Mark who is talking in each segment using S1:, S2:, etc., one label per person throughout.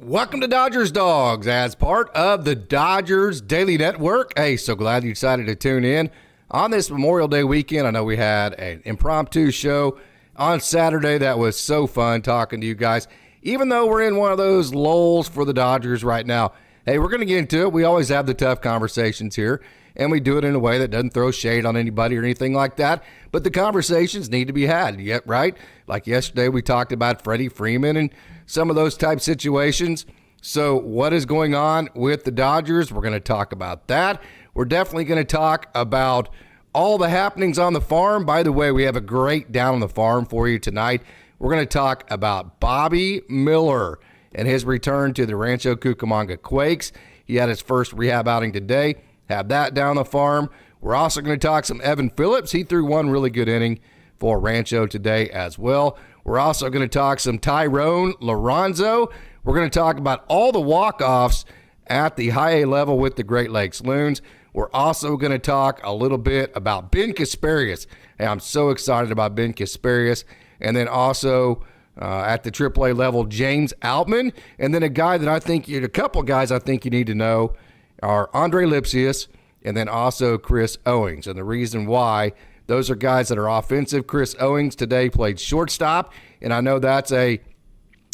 S1: Welcome to Dodgers Dawgs as part of the Dodgers Daily Network. Hey, so glad you decided to tune in on this Memorial Day weekend. I know we had an impromptu show on Saturday that was so fun talking to you guys. Even though we're in one of those lulls for the Dodgers right now, hey, we're going to get into it. We always have the tough conversations here, and we do it in a way that doesn't throw shade on anybody or anything like that. But the conversations need to be had, right? Like yesterday, we talked about Freddie Freeman and some of those type situations. So what is going on with the Dodgers? We're going to talk about that. We're definitely going to talk about all the happenings on the farm. By the way, we have a great down on the farm for you tonight. We're going to talk about BobbyMiller and his return to the Rancho Cucamonga Quakes. He had his first rehab outing today. Have that down the farm. We're also going to talk some Evan Phillips. He threw one really good inning for Rancho today as well. We're also going to talk some Tyrone Lloronzo. We're going to talk about all the walk-offs at the high A level with the Great Lakes Loons. We're also going to talk a little bit about Ben Casparius. Hey, I'm so excited about Ben Casparius. And then also at the AAA level, JamesOutman. And then a couple guys I think you need to know are Andre Lipcius and then also Chris Owings. And the reason why, those are guys that are offensive. Chris Owings today played shortstop, and I know that's one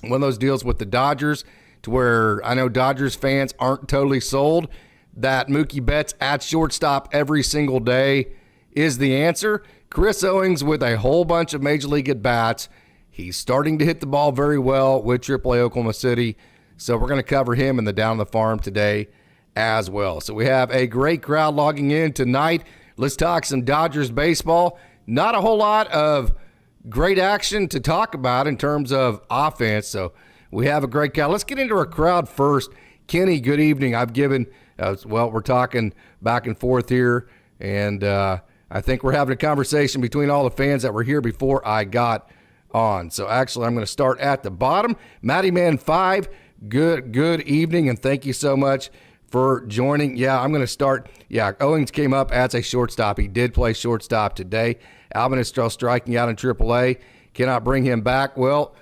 S1: of those deals with the Dodgers to where I know Dodgers fans aren't totally sold that Mookie Betts at shortstop every single day is the answer. Chris Owings with a whole bunch of Major League at-bats. He's starting to hit the ball very well with AAA Oklahoma City, so we're going to cover him in the Down the Farm today as well. So we have a great crowd logging in tonight. Let's talk some Dodgers baseball. Not a whole lot of great action to talk about in terms of offense, so we have a great crowd. Let's get into our crowd first. Kenny, good evening. I've given, we're talking back and forth here, and I think we're having a conversation between all the fans that were here before I got on. So actually, I'm going to start at the bottom. Matty Man 5, good evening, and thank you so much for joining. Yeah, I'm going to start. Yeah, Owings came up as a shortstop. He did play shortstop today. Alvin is still striking out in AAA. Cannot bring him back. Well,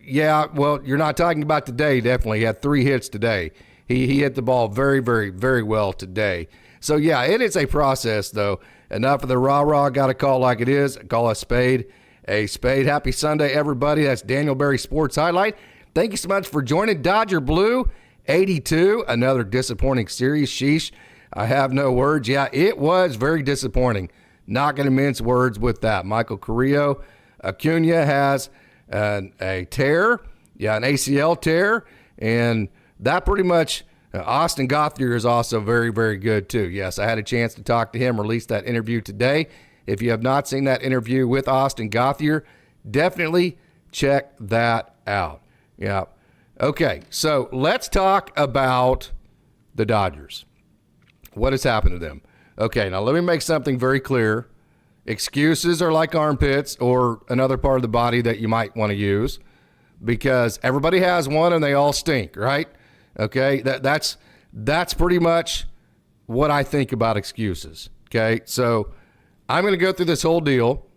S1: you're not talking about today, definitely. He had 3 hits today. He hit the ball very, very, very well today. So, yeah, it is a process, though. Enough of the rah-rah. Got to call like it is. Call a spade a spade. Happy Sunday, everybody. That's Daniel Berry Sports Highlight. Thank you so much for joining. Dodger Blue 82, another disappointing series. Sheesh, I have no words. Yeah, it was very disappointing. Not going to mince words with that. Michael Carrillo, Acuna has a tear, an ACL tear, and that pretty much, Austin Gothard is also very, very good too. Yes, I had a chance to talk to him, release that interview today. If you have not seen that interview with Austin Gothard, definitely check that out. Yeah. Okay, so let's talk about the Dodgers. What has happened to them? Okay, now let me make something very clear. Excuses are like armpits or another part of the body that you might want to use because everybody has one and they all stink, right? Okay, that's pretty much what I think about excuses, okay? So I'm going to go through this whole deal.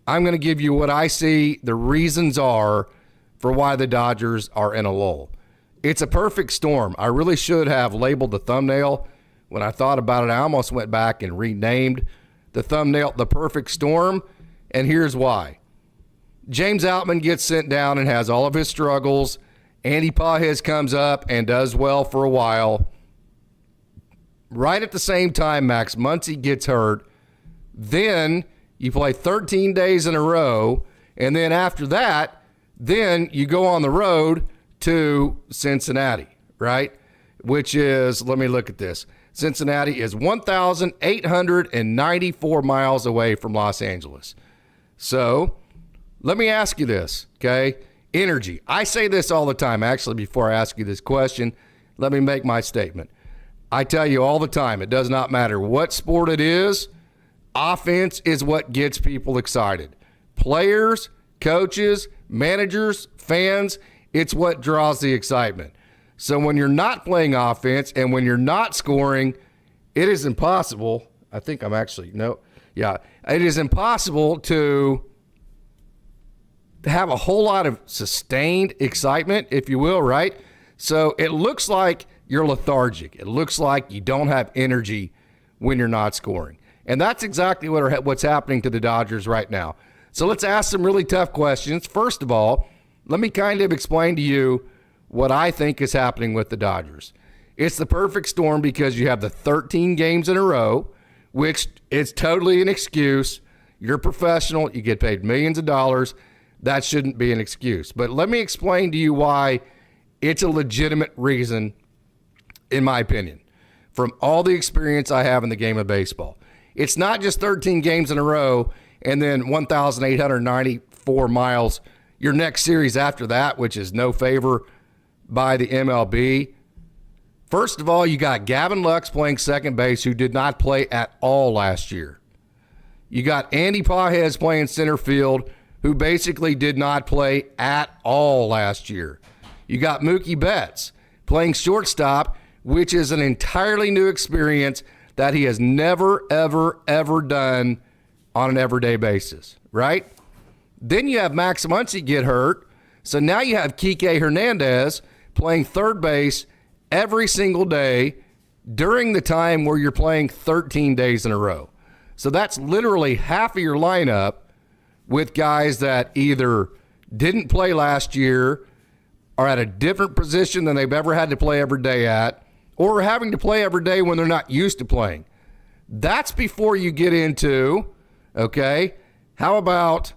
S1: I'm going to give you what I see the reasons are for why the Dodgers are in a lull. It's a perfect storm. I really should have labeled the thumbnail. When I thought about it, I almost went back and renamed the thumbnail The Perfect Storm, and here's why. JamesOutman gets sent down and has all of his struggles. Andy Pajes comes up and does well for a while. Right at the same time, Max Muncy gets hurt. Then you play 13 days in a row, and then after that, then you go on the road to Cincinnati, right? Which is, let me look at this. Cincinnati is 1,894 miles away from Los Angeles. So let me ask you this, okay? Energy. I say this all the time. Actually, before I ask you this question, let me make my statement. I tell you all the time, it does not matter what sport it is, offense is what gets people excited. Players, coaches, managers, fans, it's what draws the excitement. So when you're not playing offense and when you're not scoring, it is impossible. I think I'm actually, no. Yeah, it is impossible to have a whole lot of sustained excitement, if you will, right? So it looks like you're lethargic. It looks like you don't have energy when you're not scoring. And that's exactly what's happening to the Dodgers right now. So let's ask some really tough questions. First of all, let me kind of explain to you what I think is happening with the Dodgers. It's the perfect storm because you have the 13 games in a row, which is totally an excuse. You're a professional. You get paid millions of dollars. That shouldn't be an excuse. But let me explain to you why it's a legitimate reason, in my opinion, from all the experience I have in the game of baseball. It's not just 13 games in a row and then 1,894 miles your next series after that, which is no favor by the MLB. First of all, you got Gavin Lux playing second base, who did not play at all last year. You got Andy Pages playing center field, who basically did not play at all last year. You got Mookie Betts playing shortstop, which is an entirely new experience that he has never, ever, ever done on an everyday basis, right? Then you have Max Muncy get hurt. So now you have Kike Hernandez playing third base every single day during the time where you're playing 13 days in a row. So that's literally half of your lineup with guys that either didn't play last year, are at a different position than they've ever had to play every day at, or are having to play every day when they're not used to playing. That's before you get into, okay, how about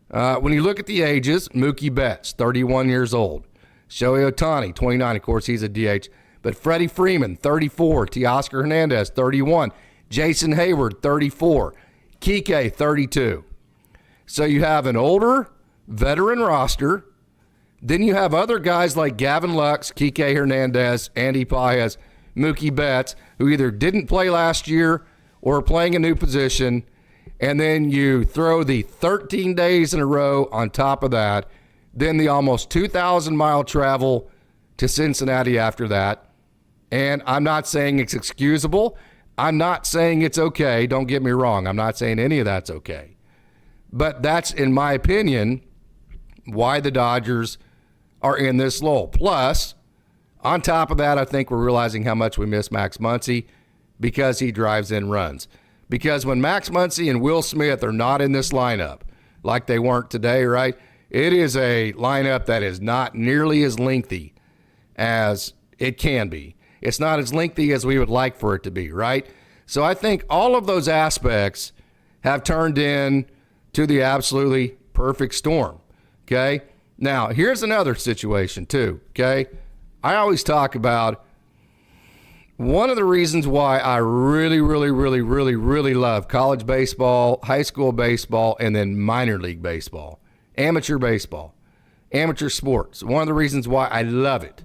S1: when you look at the ages, Mookie Betts, 31 years old. Shohei Ohtani, 29. Of course, he's a DH. But Freddie Freeman, 34. Teoscar Hernandez, 31. Jason Hayward, 34. Kike, 32. So you have an older veteran roster. Then you have other guys like Gavin Lux, Kike Hernandez, Andy Pages, Mookie Betts, who either didn't play last year or are playing a new position. And then you throw the 13 days in a row on top of that, then the almost 2,000-mile travel to Cincinnati after that. And I'm not saying it's excusable. I'm not saying it's okay. Don't get me wrong. I'm not saying any of that's okay. But that's, in my opinion, why the Dodgers are in this lull. Plus, on top of that, I think we're realizing how much we miss Max Muncy because he drives in runs. Because when Max Muncy and Will Smith are not in this lineup, like they weren't today, right, it is a lineup that is not nearly as lengthy as it can be. It's not as lengthy as we would like for it to be, right? So I think all of those aspects have turned in to the absolutely perfect storm, okay? Now, here's another situation too, okay? I always talk about one of the reasons why I really love college baseball, high school baseball, and then minor league baseball, amateur baseball, amateur sports. One of the reasons why I love it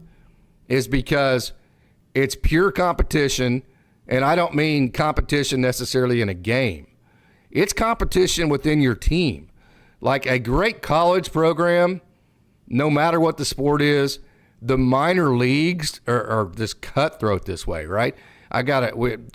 S1: is because it's pure competition, and I don't mean competition necessarily in a game. It's competition within your team. Like a great college program, no matter what the sport is, the minor leagues are just cutthroat this way, right?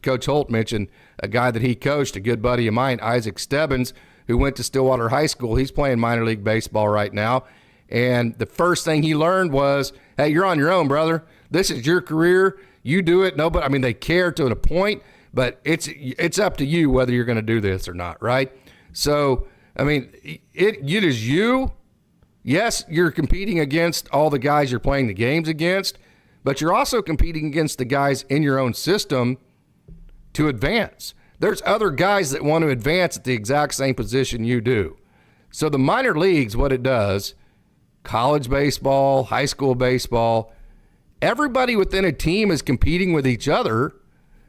S1: Coach Holt mentioned a guy that he coached, a good buddy of mine, Isaac Stebbins, who went to Stillwater High School. He's playing minor league baseball right now. And the first thing he learned was, hey, you're on your own, brother. This is your career. You do it. Nobody, I mean, they care to a point, but it's up to you whether you're going to do this or not, right? So, I mean, it is you. Yes, you're competing against all the guys you're playing the games against, but you're also competing against the guys in your own system to advance. There's other guys that want to advance at the exact same position you do. So the minor leagues, what it does, college baseball, high school baseball, everybody within a team is competing with each other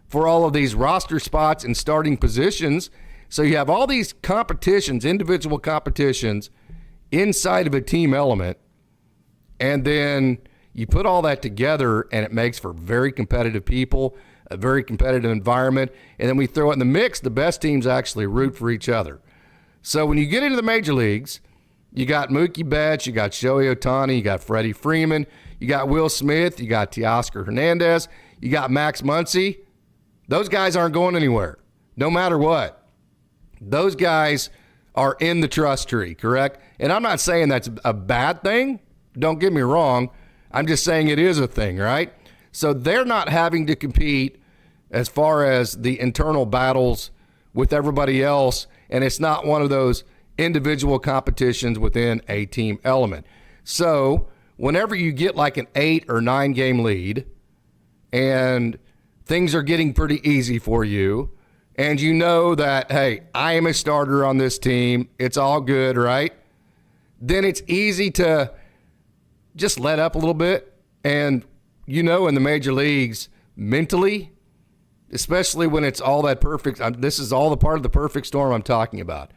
S1: for all of these roster spots and starting positions. So you have all these competitions, individual competitions, inside of a team element, and then you put all that together and it makes for very competitive people, a very competitive environment, and then we throw it in the mix. The best teams actually root for each other. So when you get into the major leagues, you got Mookie Betts, you got Shohei Ohtani, you got Freddie Freeman, you got Will Smith, you got Teoscar Hernandez, you got Max Muncy. Those guys aren't going anywhere, no matter what. Those guys are in the trust tree, correct? And I'm not saying that's a bad thing. Don't get me wrong. I'm just saying it is a thing, right? So they're not having to compete as far as the internal battles with everybody else, and it's not one of those individual competitions within a team element. So whenever you get like an 8 or 9 game lead and things are getting pretty easy for you, and you know that, hey, I am a starter on this team, it's all good, right? Then it's easy to just let up a little bit. And, in the major leagues, mentally, especially when it's all that perfect, this is all the part of the perfect storm I'm talking about.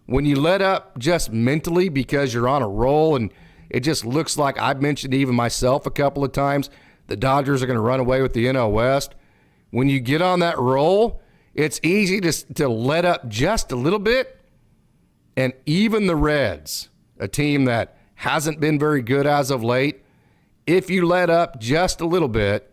S1: When you let up just mentally because you're on a roll and it just looks like, I've mentioned even myself a couple of times, the Dodgers are going to run away with the NL West. When you get on that roll, it's easy to let up just a little bit. And even the Reds, a team that hasn't been very good as of late, if you let up just a little bit,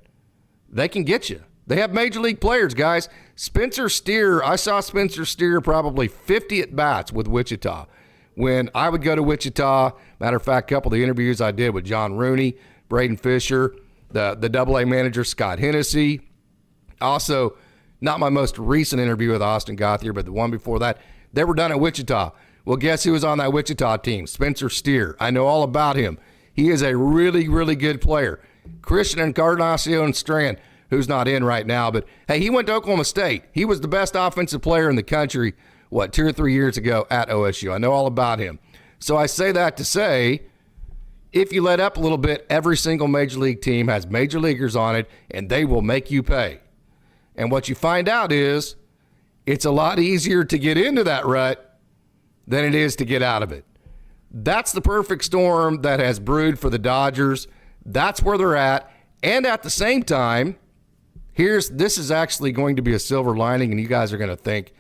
S1: they can get you. They have major league players, guys. Spencer Steer, I saw Spencer Steer probably 50 at-bats with Wichita. When I would go to Wichita, matter of fact, a couple of the interviews I did with John Rooney, Braden Fisher, the AA manager, Scott Hennessy. Also, not my most recent interview with Austin Gauthier, but the one before that, they were done at Wichita. Well, guess who was on that Wichita team? Spencer Steer. I know all about him. He is a really, really good player. Christian Encarnacion Strand, who's not in right now, but hey, he went to Oklahoma State. He was the best offensive player in the country, 2 or 3 years ago at OSU. I know all about him. So I say that to say, if you let up a little bit, every single major league team has major leaguers on it, and they will make you pay. And what you find out is it's a lot easier to get into that rut than it is to get out of it. That's the perfect storm that has brewed for the Dodgers. That's where they're at. And at the same time, this is actually going to be a silver lining, and you guys are going to think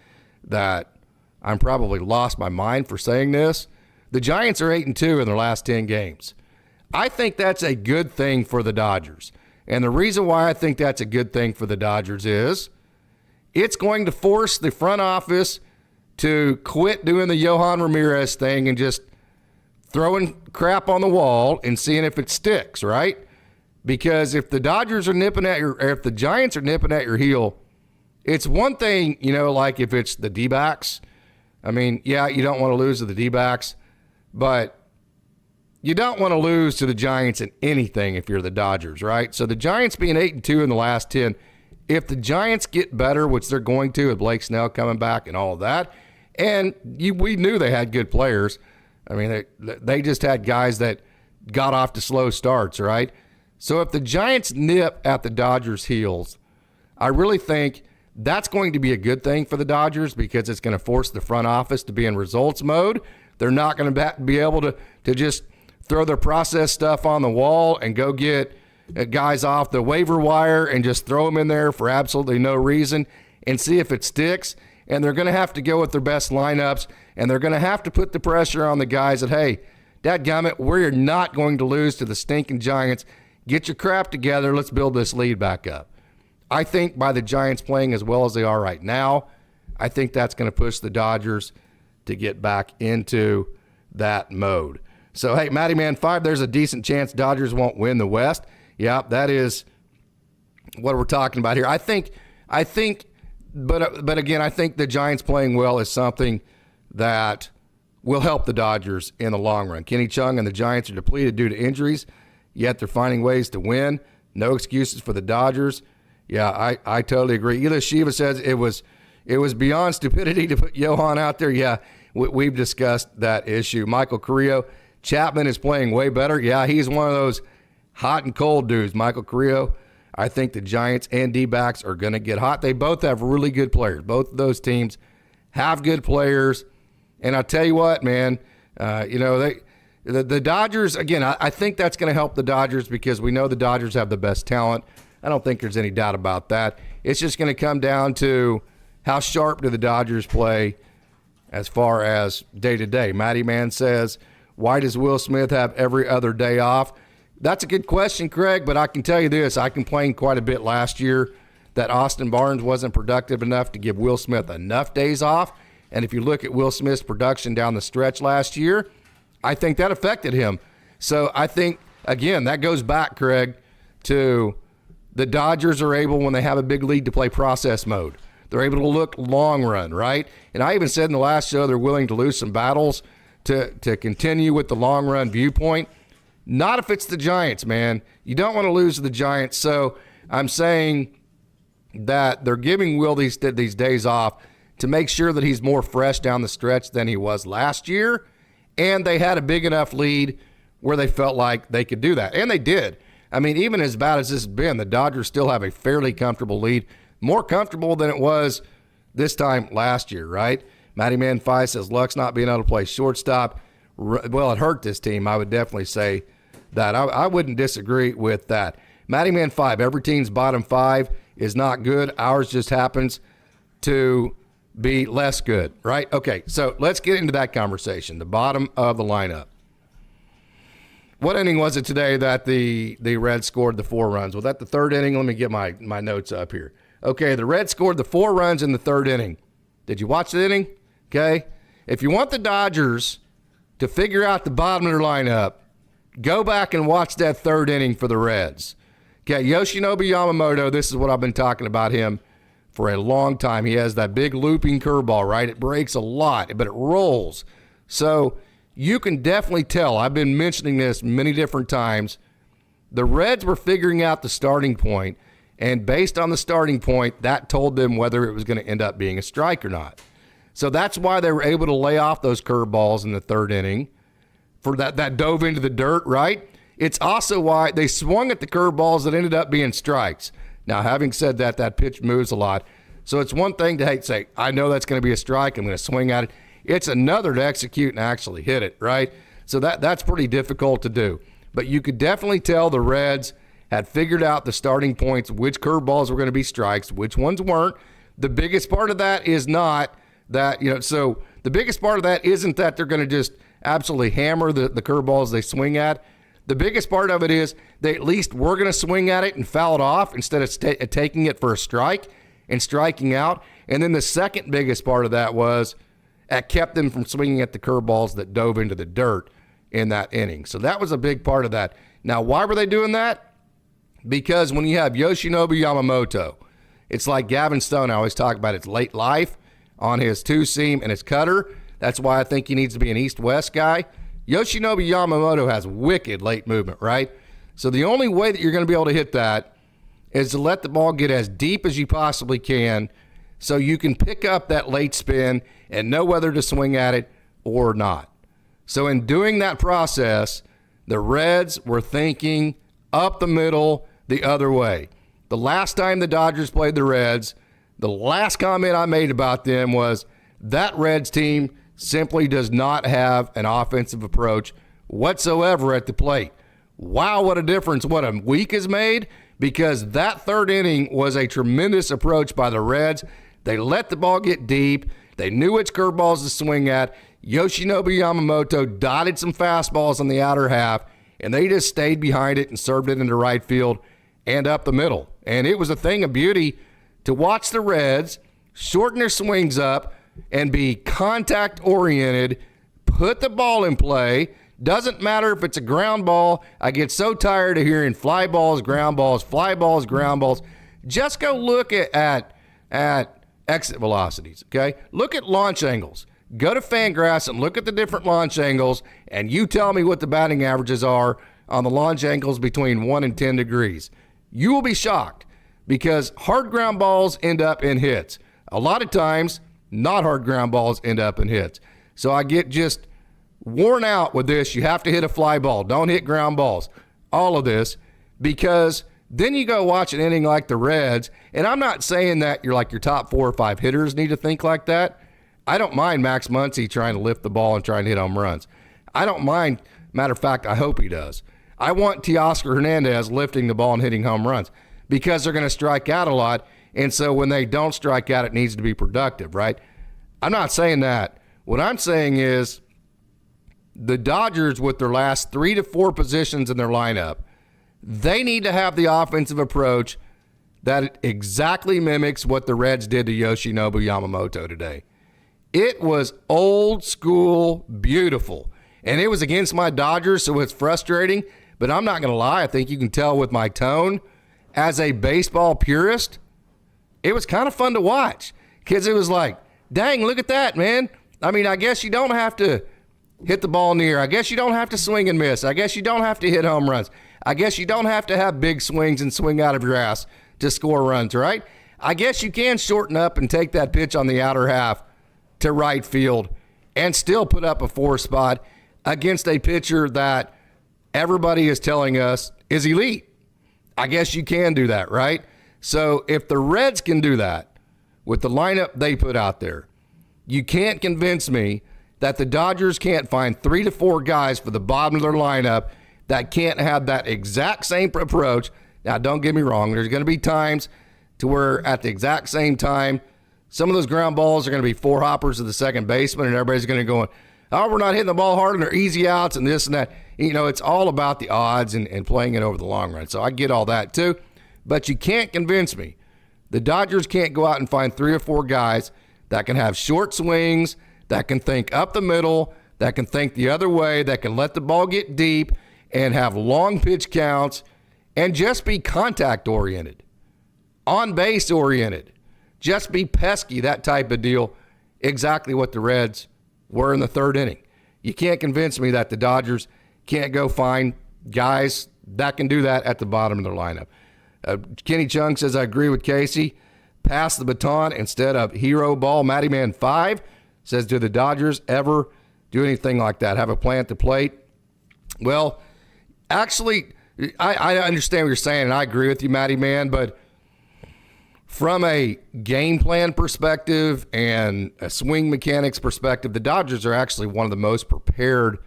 S1: that I'm probably lost my mind for saying this. The Giants are 8-2 in their last 10 games. I think that's a good thing for the Dodgers. And the reason why I think that's a good thing for the Dodgers is it's going to force the front office to quit doing the Yohan Ramirez thing and just throwing crap on the wall and seeing if it sticks, right? Because if the Dodgers are nipping at or if the Giants are nipping at your heel, it's one thing, like if it's the D-backs. I mean, yeah, you don't want to lose to the D-backs, but you don't want to lose to the Giants in anything if you're the Dodgers, right? So the Giants being 8-2 in the last 10, if the Giants get better, which they're going to with Blake Snell coming back and all of that, and we knew they had good players. I mean, they just had guys that got off to slow starts, right? So if the Giants nip at the Dodgers' heels, I really think that's going to be a good thing for the Dodgers because it's going to force the front office to be in results mode. They're not going to be able to just throw their process stuff on the wall and go get guys off the waiver wire and just throw them in there for absolutely no reason and see if it sticks. And they're going to have to go with their best lineups, and they're going to have to put the pressure on the guys that, hey, dadgummit, we're not going to lose to the stinking Giants. Get your crap together. Let's build this lead back up. I think by the Giants playing as well as they are right now, I think that's going to push the Dodgers to get back into that mode. So, hey, Matty Man 5, there's a decent chance Dodgers won't win the West. Yeah, that is what we're talking about here. I think, but again, I think the Giants playing well is something that will help the Dodgers in the long run. Kenny Chung and the Giants are depleted due to injuries, yet they're finding ways to win. No excuses for the Dodgers. Yeah, I totally agree. Ela Shiva says it was beyond stupidity to put Yohan out there. Yeah, we've discussed that issue. Michael Carrillo, Chapman is playing way better. Yeah, he's one of those hot and cold dudes. Michael Carrillo, I think the Giants and D-backs are going to get hot. They both have really good players. Both of those teams have good players. And I'll tell you what, man, the Dodgers, again, I think that's going to help the Dodgers because we know the Dodgers have the best talent. I don't think there's any doubt about that. It's just going to come down to how sharp do the Dodgers play as far as day-to-day. Matty Man says, why does Will Smith have every other day off? That's a good question, Craig, but I can tell you this. I complained quite a bit last year that Austin Barnes wasn't productive enough to give Will Smith enough days off. And if you look at Will Smith's production down the stretch last year, I think that affected him. So I think, again, that goes back, Craig, to the Dodgers are able, when they have a big lead, to play process mode. They're able to look long run, right? And I even said in the last show they're willing to lose some battles to continue with the long run viewpoint. Not if it's the Giants, man. You don't want to lose to the Giants. So I'm saying that they're giving Will these days off to make sure that he's more fresh down the stretch than he was last year. And they had a big enough lead where they felt like they could do that. And they did. I mean, even as bad as this has been, the Dodgers still have a fairly comfortable lead. More comfortable than it was this time last year, right? Matty Man 5 says Luck's not being able to play shortstop. Well, it hurt this team. I would definitely say that. I wouldn't disagree with that. Matty Man 5, every team's bottom 5 is not good. Ours just happens to be less good, right? Okay, so let's get into that conversation. The bottom of the lineup. What inning was it today that the Reds scored the 4 runs? Was that the third inning? Let me get my notes up here. Okay, the Reds scored the 4 runs in the third inning. Did you watch the inning? Okay. If you want the Dodgers to figure out the bottom of their lineup, go back and watch that third inning for the Reds. Okay, YoshinobuYamamoto, this is what I've been talking about him for a long time. He has that big looping curveball, right? It breaks a lot, but it rolls. So you can definitely tell, I've been mentioning this many different times, the Reds were figuring out the starting point, and based on the starting point, that told them whether it was going to end up being a strike or not. So that's why they were able to lay off those curveballs in the third inning for that dove into the dirt, right? It's also why they swung at the curveballs that ended up being strikes. Now, having said that, that pitch moves a lot. So it's one thing to say, I know that's going to be a strike, I'm going to swing at it. It's another to execute and actually hit it, right? So that's pretty difficult to do. But you could definitely tell the Reds had figured out the starting points, which curveballs were going to be strikes, which ones weren't. The biggest part of that is not that, so the biggest part of that isn't that they're going to just absolutely hammer the curveballs they swing at. The biggest part of it is they at least were going to swing at it and foul it off instead of taking it for a strike and striking out. And then the second biggest part of that was it kept them from swinging at the curveballs that dove into the dirt in that inning. So that was a big part of that. Now, why were they doing that? Because when you have YoshinobuYamamoto, it's like Gavin Stone, I always talk about its late life on his two-seam and his cutter. That's why I think he needs to be an east-west guy. YoshinobuYamamoto has wicked late movement, right? So the only way that you're going to be able to hit that is to let the ball get as deep as you possibly can so you can pick up that late spin and know whether to swing at it or not. So in doing that process, the Reds were thinking up the middle the other way. The last time the Dodgers played the Reds, the last comment I made about them was that Reds team simply does not have an offensive approach whatsoever at the plate. Wow, what a difference what a week has made, because that third inning was a tremendous approach by the Reds. They let the ball get deep. They knew which curveballs to swing at. YoshinobuYamamoto dotted some fastballs on the outer half, and they just stayed behind it and served it into right field and up the middle. And it was a thing of beauty to watch the Reds shorten their swings up and be contact-oriented, put the ball in play. Doesn't matter if it's a ground ball. I get so tired of hearing fly balls, ground balls, fly balls, ground balls. Just go look at exit velocities, okay? Look at launch angles. Go to Fangraphs and look at the different launch angles, and you tell me what the batting averages are on the launch angles between 1 and 10 degrees. You will be shocked because hard ground balls end up in hits. A lot of times, not hard ground balls end up in hits. So I get just worn out with this. You have to hit a fly ball. Don't hit ground balls. All of this, because then you go watch an inning like the Reds, and I'm not saying that you're like your top 4 or 5 hitters need to think like that. I don't mind Max Muncy trying to lift the ball and trying to hit home runs. I don't mind. Matter of fact, I hope he does. I want Teoscar Hernandez lifting the ball and hitting home runs because they're going to strike out a lot. And so when they don't strike out, it needs to be productive, right? I'm not saying that. What I'm saying is the Dodgers, with their last 3 to 4 positions in their lineup, they need to have the offensive approach that exactly mimics what the Reds did to YoshinobuYamamoto today. It was old school beautiful. And it was against my Dodgers, so it's frustrating. But I'm not going to lie. I think you can tell with my tone as a baseball purist, it was kind of fun to watch because it was like, dang, look at that, man. I mean, I guess you don't have to hit the ball near. I guess you don't have to swing and miss. I guess you don't have to hit home runs. I guess you don't have to have big swings and swing out of your ass to score runs, right? I guess you can shorten up and take that pitch on the outer half to right field and still put up a 4 spot against a pitcher that everybody is telling us is elite. I guess you can do that, right? So if the Reds can do that with the lineup they put out there, you can't convince me that the Dodgers can't find 3 to 4 guys for the bottom of their lineup that can't have that exact same approach. Now, don't get me wrong. There's going to be times to where at the exact same time, some of those ground balls are going to be 4 hoppers to the second baseman, and everybody's going to go, oh, we're not hitting the ball hard, and they're easy outs and this and that. You know, it's all about the odds and playing it over the long run. So I get all that too. But you can't convince me. The Dodgers can't go out and find 3 or 4 guys that can have short swings, that can think up the middle, that can think the other way, that can let the ball get deep and have long pitch counts and just be contact oriented, on base oriented, just be pesky, that type of deal. Exactly what the Reds were in the 3rd inning. You can't convince me that the Dodgers can't go find guys that can do that at the bottom of their lineup. Kenny Chung says, I agree with Casey. Pass the baton instead of hero ball. Matty Man 5 says, do the Dodgers ever do anything like that? Have a plan at the plate? Well, actually, I understand what you're saying, and I agree with you, Matty Man, but from a game plan perspective and a swing mechanics perspective, the Dodgers are actually one of the most prepared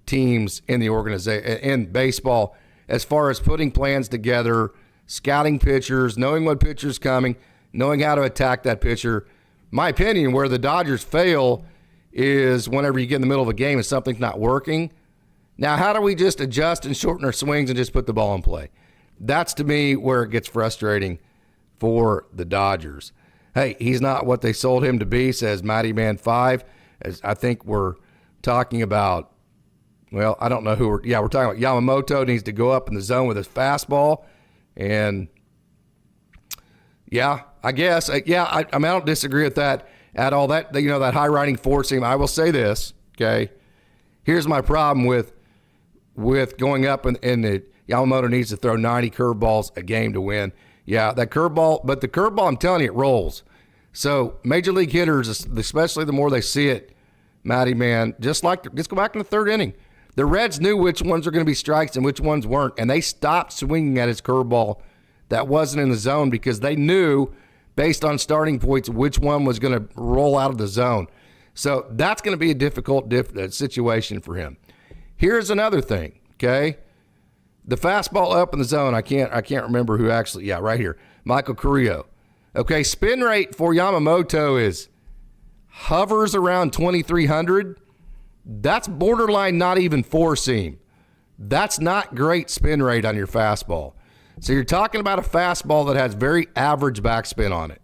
S1: teams in the organization, in baseball, as far as putting plans together, scouting pitchers, knowing what pitcher's coming, knowing how to attack that pitcher. My opinion, where the Dodgers fail is whenever you get in the middle of a game and something's not working. Now, how do we just adjust and shorten our swings and just put the ball in play? That's, to me, where it gets frustrating for the Dodgers. Hey, he's not what they sold him to be, says Matty Man 5. As I think we're talking about, well, I don't know who we're talking about. Yamamoto needs to go up in the zone with his fastball. And, yeah, I guess. I don't disagree with that at all. That high riding four seam. I will say this, okay? Here's my problem with going up in the Yamamoto needs to throw 90 curveballs a game to win. Yeah, that curveball, but the curveball, I'm telling you, it rolls. So major league hitters, especially the more they see it, Matty Man, just go back in the 3rd inning. The Reds knew which ones were going to be strikes and which ones weren't, and they stopped swinging at his curveball that wasn't in the zone because they knew, based on starting points, which one was going to roll out of the zone. So that's going to be a difficult situation for him. Here's another thing, okay? The fastball up in the zone, I can't remember who actually, right here, Michael Carrillo. Okay, spin rate for Yamamoto hovers around 2,300. That's borderline not even four seam. That's not great spin rate on your fastball. So you're talking about a fastball that has very average backspin on it.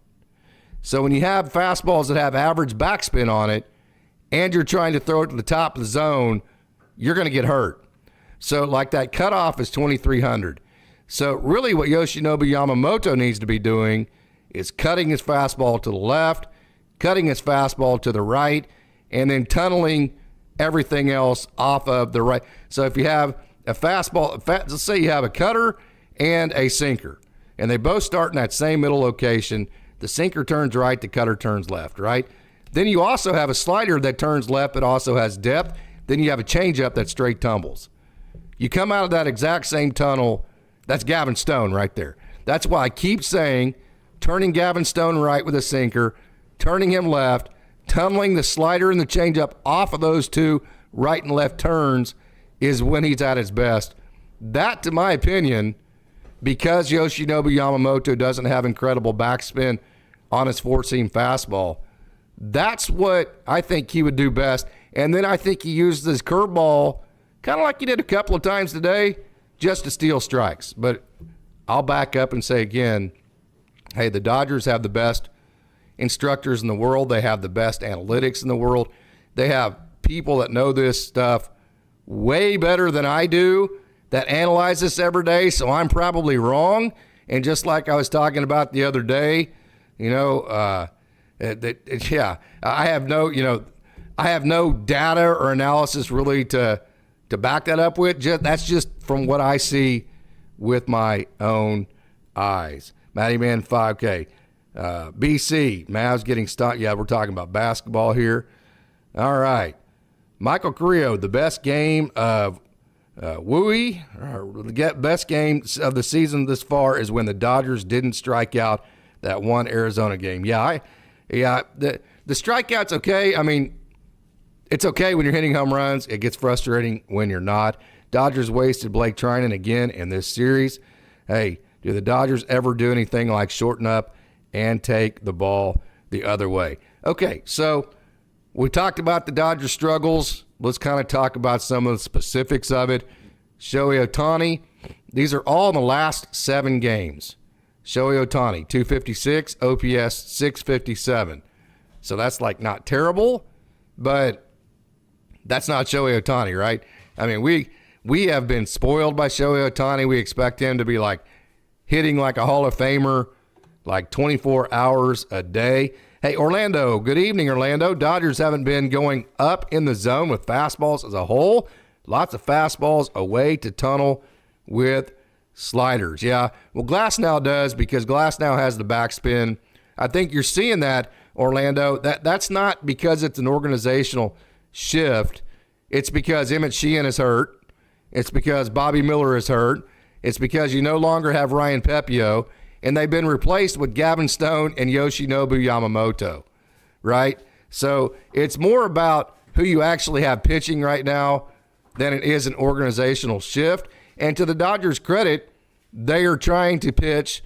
S1: So when you have fastballs that have average backspin on it and you're trying to throw it to the top of the zone, you're going to get hurt. So like that cutoff is 2,300. So really what YoshinobuYamamoto needs to be doing is cutting his fastball to the left, cutting his fastball to the right, and then tunneling everything else off of the right. So if you have a fastball, let's say you have a cutter and a sinker, and they both start in that same middle location. The sinker turns right, the cutter turns left, right? Then you also have a slider that turns left but also has depth. Then you have a changeup that straight tumbles. You come out of that exact same tunnel, that's Gavin Stone right there. That's why I keep saying turning Gavin Stone right with a sinker, turning him left, tunneling the slider and the changeup off of those two right and left turns is when he's at his best. That, to my opinion, because YoshinobuYamamoto doesn't have incredible backspin on his four-seam fastball, that's what I think he would do best. And then I think he used his curveball kind of like he did a couple of times today just to steal strikes. But I'll back up and say again, hey, the Dodgers have the best instructors in the world. They have the best analytics in the world. They have people that know this stuff way better than I do. that analyze this every day, so I'm probably wrong. And just like I was talking about the other day, I have no data or analysis really to back that up with. That's just from what I see with my own eyes. Matty Man 5K. BC, Mavs getting stuck. Yeah, we're talking about basketball here. All right. Michael Carrillo, the best game of the best game of the season this far is when the Dodgers didn't strike out that one Arizona game. The strikeout's okay. I mean, it's okay when you're hitting home runs. It gets frustrating when you're not. Dodgers wasted Blake Trinan again in this series. Hey, do the Dodgers ever do anything like shorten up and take the ball the other way? Okay, so we talked about the Dodgers' struggles. Let's kind of talk about some of the specifics of it. Shohei Ohtani, these are all in the last 7 games. Shohei Ohtani, 256, OPS 657. So that's like not terrible, but that's not Shohei Ohtani, right? I mean, we have been spoiled by Shohei Ohtani. We expect him to be like hitting like a Hall of Famer like 24 hours a day. Hey, Orlando, good evening, Orlando. Dodgers haven't been going up in the zone with fastballs as a whole. Lots of fastballs away to tunnel with sliders. Yeah, well, Glasnow does because Glasnow has the backspin. I think you're seeing that, Orlando. That's not because it's an organizational shift. It's because Emmett Sheehan is hurt. It's because BobbyMiller is hurt. It's because you no longer have Ryan Pepio, and they've been replaced with Gavin Stone and YoshinobuYamamoto, right? So it's more about who you actually have pitching right now than it is an organizational shift. And to the Dodgers' credit, they are trying to pitch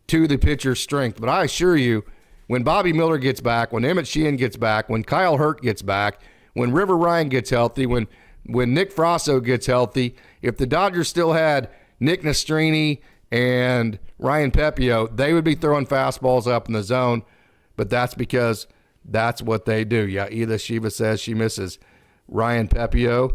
S1: to the pitcher's strength. But I assure you, when BobbyMiller gets back, when Emmett Sheehan gets back, when Kyle Hurt gets back, when River Ryan gets healthy, when Nick Frasso gets healthy, if the Dodgers still had Nick Nastrini and Ryan Pepio, they would be throwing fastballs up in the zone, but that's because that's what they do. Yeah, Eda Shiva says she misses Ryan Pepio.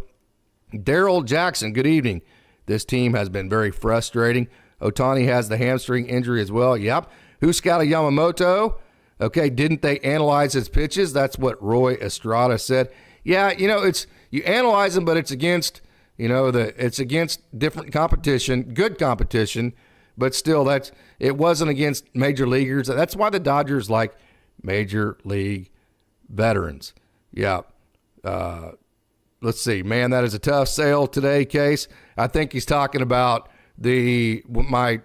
S1: Daryl Jackson, good evening. This team has been very frustrating. Ohtani has the hamstring injury as well. Yep. Who scouted Yamamoto? Okay, didn't they analyze his pitches? That's what Roy Estrada said. Yeah, it's you analyze them, but it's against it's against different competition, good competition. But still, it wasn't against major leaguers. That's why the Dodgers like major league veterans. Yeah. Let's see. Man, that is a tough sale today, Case. I think he's talking about my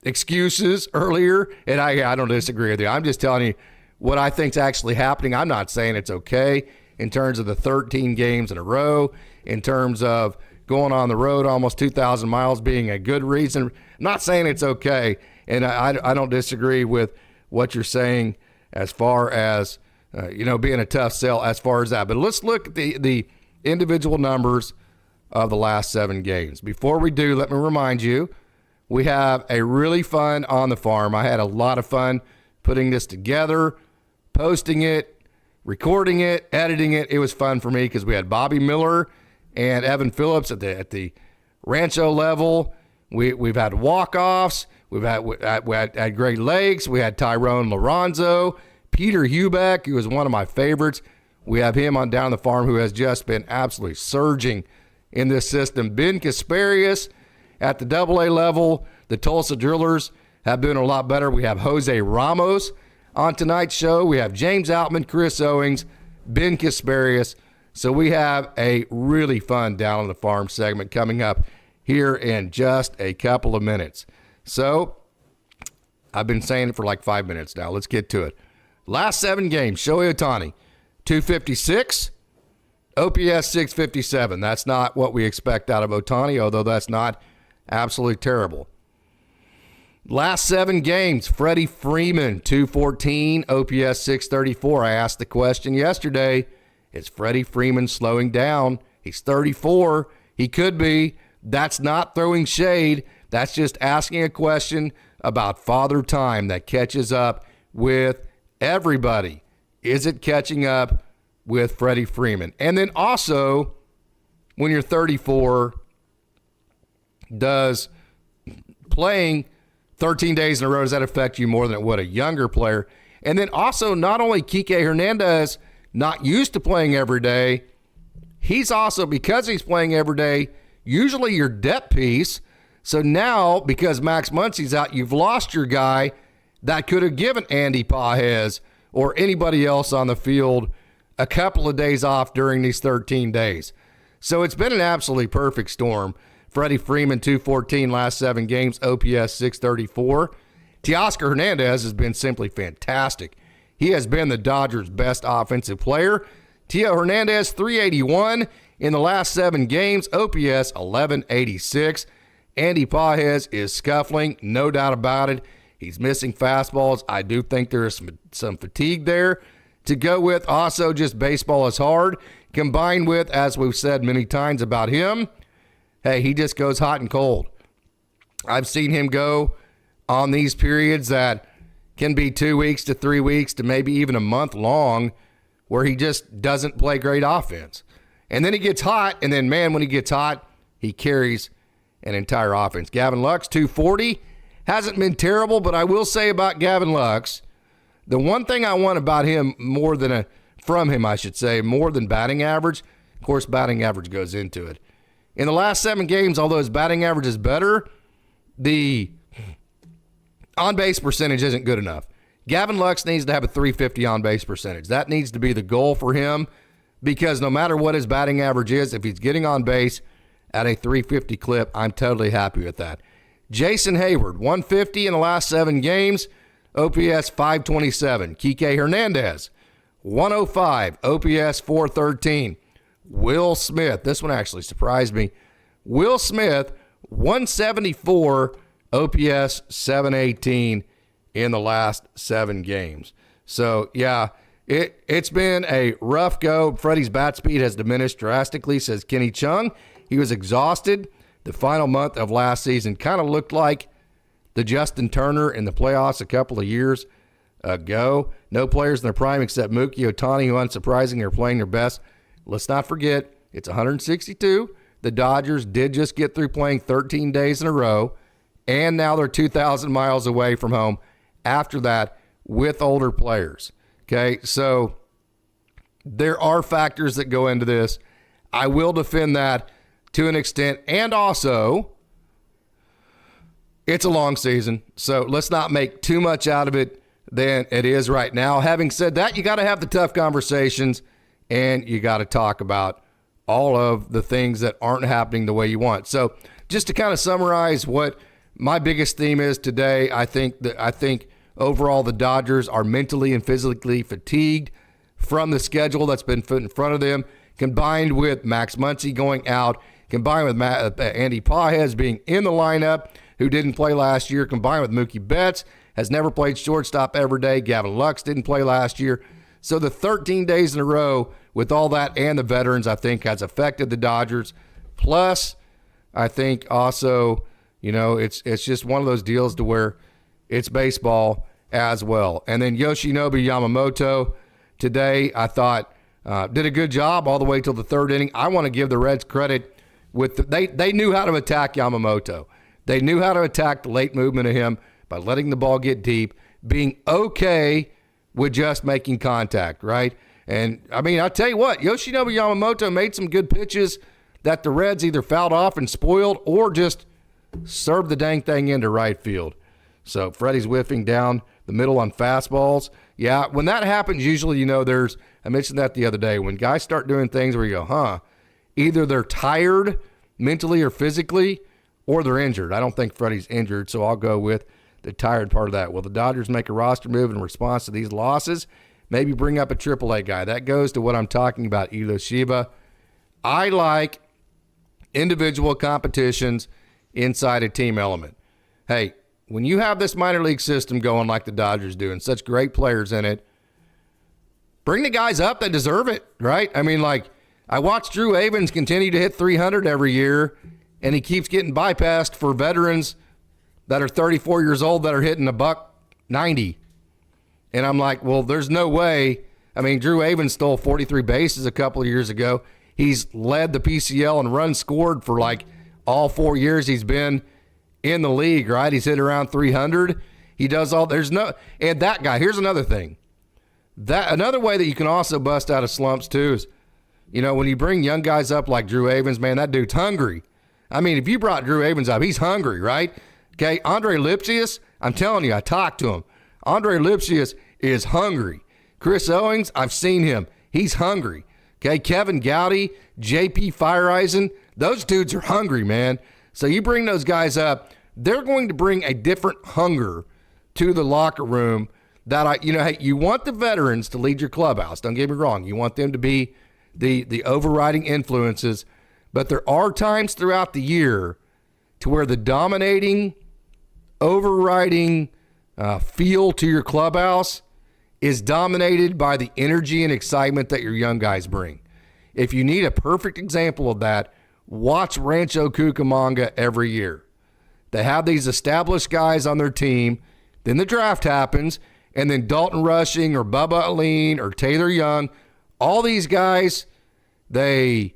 S1: excuses earlier, and I don't disagree with you. I'm just telling you what I think's actually happening. I'm not saying it's okay in terms of the 13 games in a row, in terms of going on the road almost 2,000 miles being a good reason. I'm not saying it's okay, and I don't disagree with what you're saying as far as being a tough sell as far as that. But let's look at the individual numbers of the last 7 games. Before we do, let me remind you, we have a really fun On the Farm. I had a lot of fun putting this together, posting it, recording it, editing it. It was fun for me because we had BobbyMiller and Evan Phillips at the Rancho level. We've had walk-offs. We had Great Lakes. We had Tyrone Lloronzo, Peter Hubeck, who is one of my favorites. We have him on Down the Farm, who has just been absolutely surging in this system. Ben Casparius at the AA level. The Tulsa Drillers have been a lot better. We have Jose Ramos on tonight's show. We have JamesOutman, Chris Owings, Ben Casparius. So we have a really fun Down on the Farm segment coming up here in just a couple of minutes. So I've been saying it for like 5 minutes now. Let's get to it. Last 7 games, Shohei Ohtani, 256, OPS 657. That's not what we expect out of Ohtani, although that's not absolutely terrible. Last 7 games, Freddie Freeman, 214, OPS 634. I asked the question yesterday, is Freddie Freeman slowing down? He's 34. He could be. That's not throwing shade. That's just asking a question about father time that catches up with everybody. Is it catching up with Freddie Freeman? And then also, when you're 34, does playing 13 days in a row, does that affect you more than it would a younger player? And then also, not only Kike Hernandez not used to playing every day, he's also, because he's playing every day, usually your depth piece. So now, because Max Muncy's out, you've lost your guy that could have given Andy Pages or anybody else on the field a couple of days off during these 13 days. So it's been an absolutely perfect storm. Freddie Freeman, 214 last 7 games, OPS 634. Teoscar Hernandez has been simply fantastic. He has been the Dodgers' best offensive player. Teo Hernandez, 381 in the last 7 games, OPS 1186. Andy Pages is scuffling, no doubt about it. He's missing fastballs. I do think there is some fatigue there to go with. Also, just baseball is hard, combined with, as we've said many times about him, hey, he just goes hot and cold. I've seen him go on these periods that can be 2 weeks to 3 weeks to maybe even a month long where he just doesn't play great offense. And then he gets hot, and then, man, when he gets hot, he carries an entire offense. Gavin Lux, 240. Hasn't been terrible, but I will say about Gavin Lux, the one thing I want about him more than more than batting average, of course, batting average goes into it. In the last 7 games, although his batting average is better, the on-base percentage isn't good enough. Gavin Lux needs to have a 350 on-base percentage. That needs to be the goal for him, because no matter what his batting average is, if he's getting on base at a 350 clip, I'm totally happy with that. Jason Hayward, 150 in the last 7 games, OPS 527. Kike Hernandez, 105, OPS 413. Will Smith, this one actually surprised me. Will Smith, 174, OPS 718 in the last 7 games. So, yeah, it's been a rough go. Freddie's bat speed has diminished drastically, says Kenny Chung. He was exhausted. The final month of last season kind of looked like the Justin Turner in the playoffs a couple of years ago. No players in their prime except Mookie Ohtani, who unsurprisingly are playing their best. Let's not forget, it's 162. The Dodgers did just get through playing 13 days in a row, and now they're 2,000 miles away from home after that with older players. Okay, so there are factors that go into this. I will defend that to an extent, and also it's a long season, so let's not make too much out of it than it is right now. Having said that, you got to have the tough conversations, and you got to talk about all of the things that aren't happening the way you want. So just to kind of summarize what my biggest theme is today, I think overall the Dodgers are mentally and physically fatigued from the schedule that's been put in front of them, combined with Max Muncy going out, combined with Andy Pages being in the lineup, who didn't play last year, combined with Mookie Betts, has never played shortstop every day. Gavin Lux didn't play last year. So the 13 days in a row with all that and the veterans, I think, has affected the Dodgers. Plus, I think also, it's just one of those deals to where it's baseball as well. And then YoshinobuYamamoto today, I thought, did a good job all the way till the 3rd inning. I want to give the Reds credit. They knew how to attack Yamamoto. They knew how to attack the late movement of him by letting the ball get deep, being okay with just making contact, right? And, I'll tell you what, YoshinobuYamamoto made some good pitches that the Reds either fouled off and spoiled or just served the dang thing into right field. So Freddie's whiffing down the middle on fastballs. Yeah, when that happens, usually, I mentioned that the other day, when guys start doing things where you go, either they're tired mentally or physically, or they're injured. I don't think Freddie's injured, so I'll go with the tired part of that. Will the Dodgers make a roster move in response to these losses? Maybe bring up a AAA guy. That goes to what I'm talking about, Ilo Shiba. I like individual competitions inside a team element. Hey, when you have this minor league system going like the Dodgers do and such great players in it, bring the guys up that deserve it, right? I watched Drew Avans continue to hit 300 every year, and he keeps getting bypassed for veterans that are 34 years old that are hitting $190. And I'm like, well, there's no way. Drew Avans stole 43 bases a couple of years ago. He's led the PCL in runs scored for all 4 years he's been in the league, right? He's hit around 300. He does all, and that guy, here's another thing. Another way that you can also bust out of slumps too is, when you bring young guys up like Drew Avans, man, that dude's hungry. I mean, if you brought Drew Avans up, he's hungry, right? Okay, Andre Lipcius, I'm telling you, I talked to him. Andre Lipcius is hungry. Chris Owings, I've seen him. He's hungry. Okay, Kevin Gowdy, JP Fireeisen, those dudes are hungry, man. So you bring those guys up, they're going to bring a different hunger to the locker room that hey, you want the veterans to lead your clubhouse. Don't get me wrong. You want them to be the overriding influences, but there are times throughout the year to where the dominating, overriding feel to your clubhouse is dominated by the energy and excitement that your young guys bring. If you need a perfect example of that, watch Rancho Cucamonga every year. They have these established guys on their team, then the draft happens, and then Dalton Rushing or Bubba Aline or Taylor Young, all these guys, they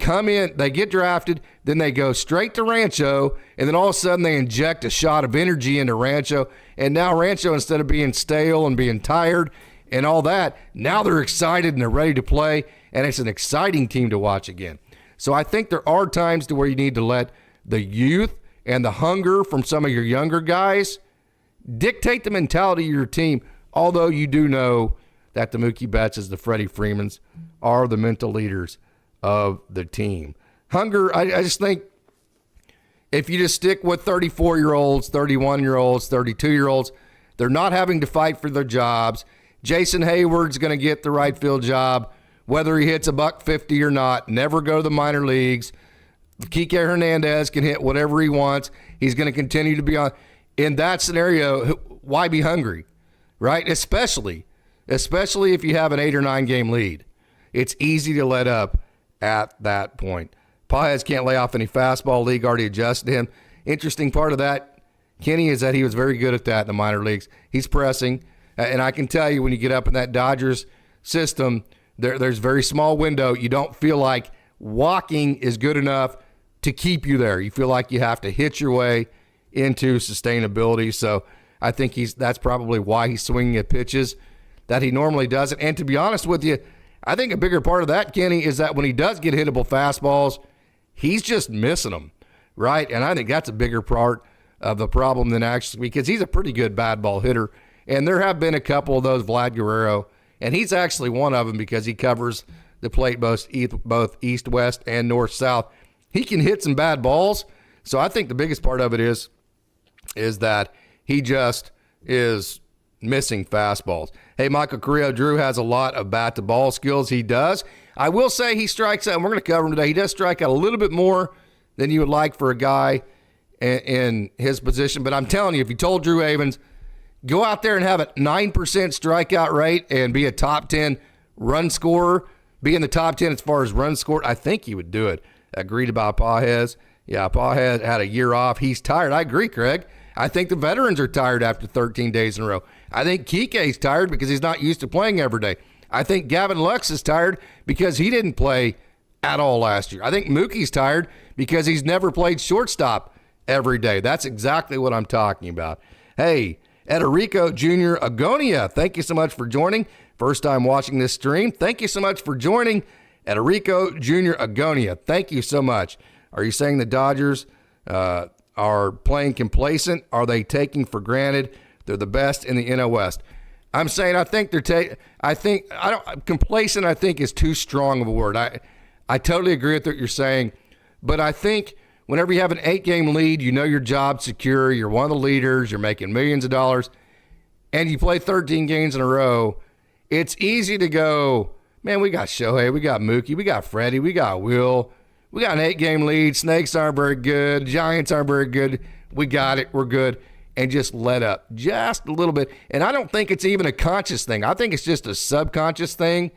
S1: come in, they get drafted, then they go straight to Rancho, and then all of a sudden they inject a shot of energy into Rancho, and now Rancho, instead of being stale and being tired and all that, now they're excited and they're ready to play, and it's an exciting team to watch again. So I think there are times to where you need to let the youth and the hunger from some of your younger guys dictate the mentality of your team, although you do know that the Mookie Bettses, the Freddie Freemans, are the mental leaders of the team. Hunger, I just think if you just stick with 34-year-olds, 31-year-olds, 32-year-olds, they're not having to fight for their jobs. Jason Hayward's going to get the right field job, whether he hits $150 or not, never go to the minor leagues. Kike Hernandez can hit whatever he wants. He's going to continue to be on. In that scenario, why be hungry, right? Especially if you have an 8 or 9 game lead. It's easy to let up at that point. Pajes can't lay off any fastball. League already adjusted him. Interesting part of that, Kenny, is that he was very good at that in the minor leagues. He's pressing, and I can tell you when you get up in that Dodgers system, there's a very small window. You don't feel like walking is good enough to keep you there. You feel like you have to hit your way into sustainability. So I think that's probably why he's swinging at pitches that he normally doesn't. And to be honest with you, I think a bigger part of that, Kenny, is that when he does get hittable fastballs, he's just missing them, right? And I think that's a bigger part of the problem than actually, because he's a pretty good bad ball hitter. And there have been a couple of those, Vlad Guerrero, and he's actually one of them because he covers the plate both east, west, and north, south. He can hit some bad balls. So I think the biggest part of it is that he just is missing fastballs. Hey, Michael Carrillo, Drew has a lot of bat-to-ball skills. He does. I will say he strikes out, and we're going to cover him today. He does strike out a little bit more than you would like for a guy in his position. But I'm telling you, if you told Drew Avans, go out there and have a 9% strikeout rate and be a top 10 run scorer, be in the top 10 as far as runs scored, I think he would do it. Agreed about Pajes. Yeah, Pajes had a year off. He's tired. I agree, Craig. I think the veterans are tired after 13 days in a row. I think Kike's tired because he's not used to playing every day. I think Gavin Lux is tired because he didn't play at all last year. I think Mookie's tired because he's never played shortstop every day. That's exactly what I'm talking about. Hey, Ederico Jr. Agonia, thank you so much for joining. First time watching this stream. Thank you so much for joining. Ederico Jr. Agonia, thank you so much. Are you saying the Dodgers are playing complacent? Are they taking for granted they're the best in the NL West? I'm saying I think they're complacent, I think, is too strong of a word. I totally agree with what you're saying, but I think whenever you have an 8-game lead, you know your job's secure, you're one of the leaders, you're making millions of dollars, and you play 13 games in a row, it's easy to go, man, we got Shohei, we got Mookie, we got Freddie, we got Will, we got an 8-game lead, Snakes aren't very good, Giants aren't very good, we got it, we're good, and just let up just a little bit. And I don't think it's even a conscious thing. I think it's just a subconscious thing.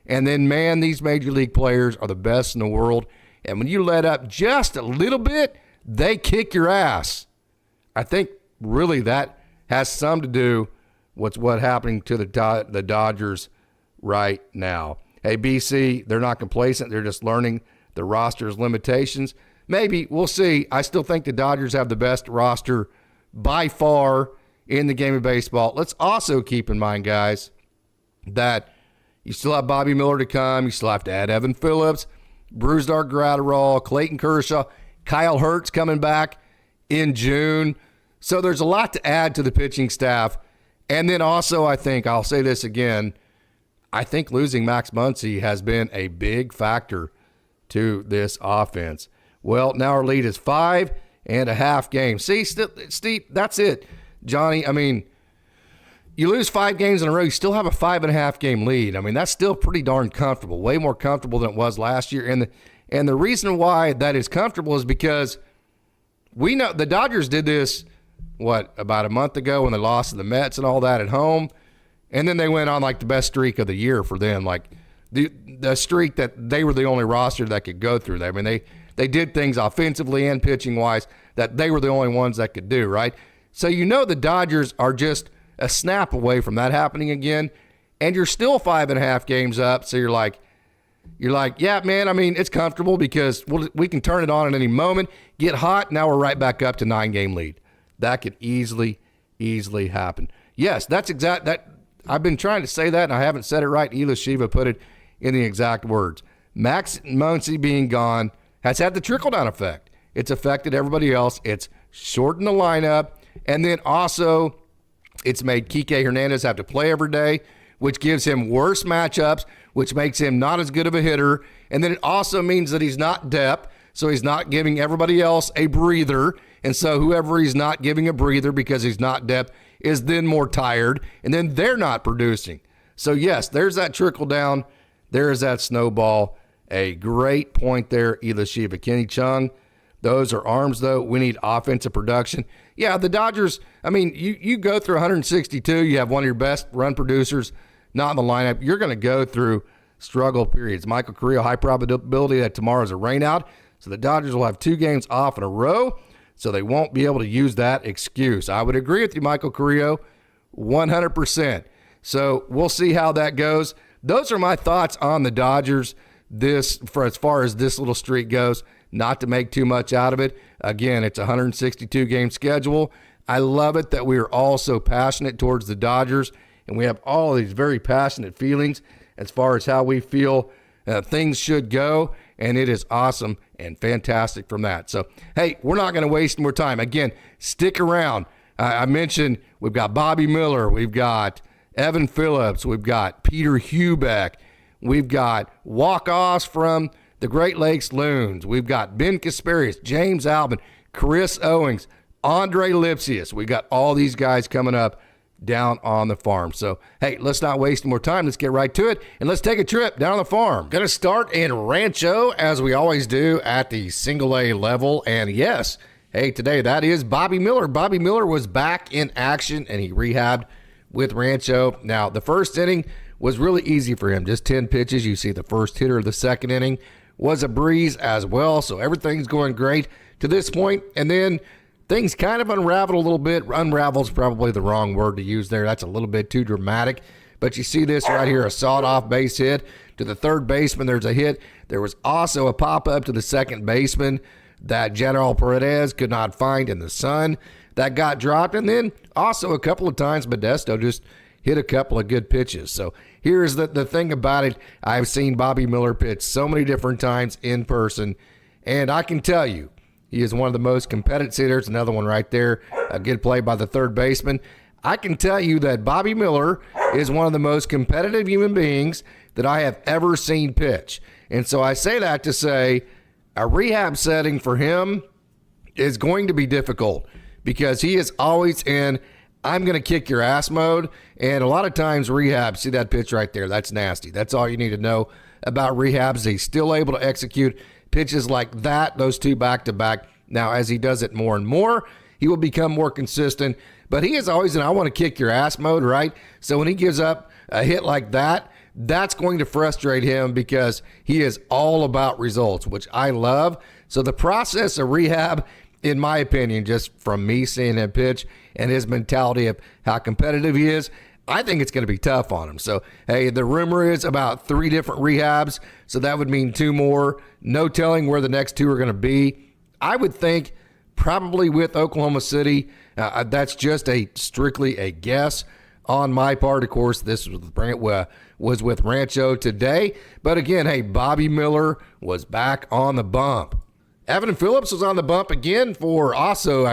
S1: And then, man, these major league players are the best in the world. And when you let up just a little bit, they kick your ass. I think really that has some to do with what's happening to the Dodgers right now. Hey, BC, they're not complacent. They're just learning the roster's limitations. maybe. We'll see. I still think the Dodgers have the best roster by far in the game of baseball. Let's also keep in mind, guys, that you still have Bobby Miller to come. You still have to add Evan Phillips, Brusdar Graterol, Clayton Kershaw, Kyle Hertz coming back in June. So there's a lot to add to the pitching staff. And then also, I think, I'll say this again, I think losing Max Muncy has been a big factor to this offense. Well, now our lead is 5.5 games. See, Steve, that's it. Johnny, I mean, you lose 5 games in a row, you still have a 5.5 game lead. I mean, that's still pretty darn comfortable, way more comfortable than it was last year. And the reason why that is comfortable is because we know the Dodgers did this, about a month ago when they lost to the Mets and all that at home. And then they went on like the best streak of the year for them, like the streak that they were the only roster that could go through that. I mean, they did things offensively and pitching-wise that they were the only ones that could do, right? So you know the Dodgers are just a snap away from that happening again, and you're still 5.5 games up, so you're like, yeah, man, I mean, it's comfortable because we can turn it on at any moment, get hot, now we're right back up to 9-game lead. That could easily happen. Yes, that's exact. That I've been trying to say that, and I haven't said it right. Ela Shiva put it in the exact words. Max Muncy being gone has had the trickle-down effect. It's affected everybody else. It's shortened the lineup, and then also it's made Kike Hernandez have to play every day, which gives him worse matchups, which makes him not as good of a hitter, and then it also means that he's not depth, so he's not giving everybody else a breather. And so whoever he's not giving a breather because he's not depth is then more tired, and then they're not producing. So, yes, there's that trickle down. There is that snowball. A great point there, Ela Shiva. Kenny Chung, those are arms, though. We need offensive production. Yeah, the Dodgers, I mean, you go through 162. You have one of your best run producers not in the lineup. You're going to go through struggle periods. Michael Carrillo, high probability that tomorrow's a rainout. So the Dodgers will have 2 games off in a row. So they won't be able to use that excuse. I would agree with you, Michael Carrillo, 100%. So we'll see how that goes. Those are my thoughts on the Dodgers for as far as this little streak goes, not to make too much out of it. Again, it's a 162-game schedule. I love it that we are all so passionate towards the Dodgers, and we have all these very passionate feelings as far as how we feel things should go, and it is awesome and fantastic from that. So, hey, we're not going to waste more time. Again, stick around. I mentioned we've got Bobby Miller, we've got Evan Phillips, we've got Peter Hubeck, we've got walk-offs from the Great Lakes Loons, we've got Ben Casparius, JamesOutman, Chris Owings, Andre Lipcius. We've got all these guys coming up down on the farm. So, hey, let's not waste more time. Let's get right to it, and let's take a trip down on the farm. Going to start in Rancho, as we always do, at the single-A level. And yes, hey, today that is Bobby Miller. Bobby Miller was back in action, and he rehabbed with Rancho. Now, the first inning was really easy for him. Just 10 pitches. You see the first hitter of the second inning was a breeze as well. So everything's going great to this point. And then things kind of unraveled a little bit. Unravel's probably the wrong word to use there. That's a little bit too dramatic. But you see this right here, a sawed-off base hit to the third baseman. There's a hit. There was also a pop-up to the second baseman that General Paredes could not find in the sun. That got dropped. And then also a couple of times Modesto just hit a couple of good pitches. So here's the thing about it. I've seen Bobby Miller pitch so many different times in person, and I can tell you, he is one of the most competitive hitters. Another one right there, a good play by the third baseman. I can tell you that Bobby Miller is one of the most competitive human beings that I have ever seen pitch. And so I say that to say a rehab setting for him is going to be difficult because he is always in I'm going to kick your ass mode. And a lot of times rehab, see that pitch right there, that's nasty. That's all you need to know about rehabs. He's still able to execute pitches like that, those two back-to-back. Now, as he does it more and more, he will become more consistent. But he is always in I want to kick your ass mode, right? So when he gives up a hit like that, that's going to frustrate him because he is all about results, which I love. So the process of rehab, in my opinion, just from me seeing him pitch and his mentality of how competitive he is, I think it's going to be tough on him. So, hey, the rumor is about 3 different rehabs, so that would mean 2 more. No telling where the next 2 are going to be. I would think probably with Oklahoma City. That's just strictly a guess on my part. Of course, this was with Rancho today. But again, hey, BobbyMiller was back on the bump. Evan Phillips was on the bump again for Rancho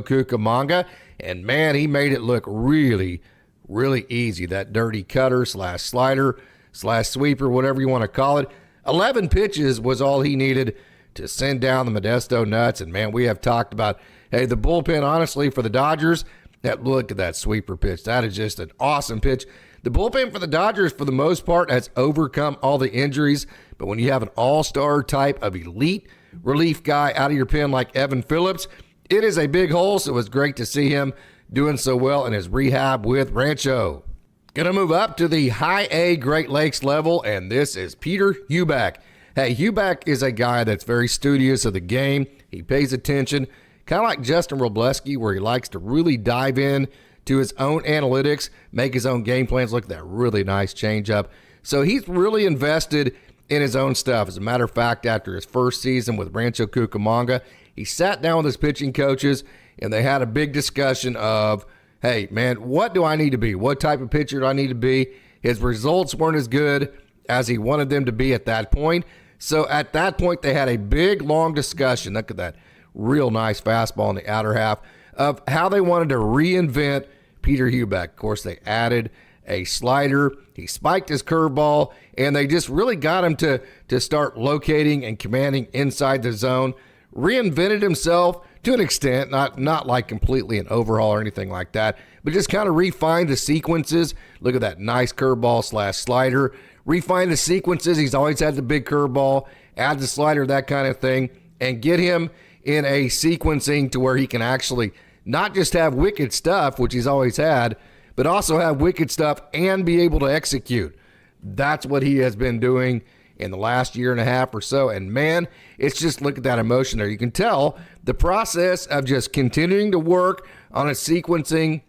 S1: Cucamonga. And man, he made it look really, really easy. That dirty cutter / slider / sweeper, whatever you want to call it. 11 pitches was all he needed to send down the Modesto Nuts. And man, we have talked about, hey, the bullpen, honestly, for the Dodgers, look at that sweeper pitch. That is just an awesome pitch. The bullpen for the Dodgers, for the most part, has overcome all the injuries. But when you have an all-star type of elite relief guy out of your pen like Evan Phillips, it is a big hole. So it was great to see him doing so well in his rehab with Rancho. Going to move up to the high A Great Lakes level, and this is Peter Huback. Hey, Huback is a guy that's very studious of the game. He pays attention, kind of like Justin Robleski, where he likes to really dive in to his own analytics, make his own game plans. Look at that really nice changeup. So he's really invested in his own stuff. As a matter of fact, after his first season with Rancho Cucamonga, he sat down with his pitching coaches, and they had a big discussion of, hey, man, what do I need to be? What type of pitcher do I need to be? His results weren't as good as he wanted them to be at that point. So at that point, they had a big, long discussion. Look at that real nice fastball in the outer half of how they wanted to reinvent Peter Huback. Of course, they added a slider. He spiked his curveball, and they just really got him to start locating and commanding inside the zone. Reinvented himself to an extent, not like completely an overhaul or anything like that, but just kind of refined the sequences. Look at that nice curveball / slider. Refine the sequences. He's always had the big curveball, add the slider, that kind of thing, and get him in a sequencing to where he can actually not just have wicked stuff, which he's always had, but also have wicked stuff and be able to execute. That's what he has been doing in the last year and a half or so. And man, it's just, look at that emotion there. You can tell the process of just continuing to work on a sequencing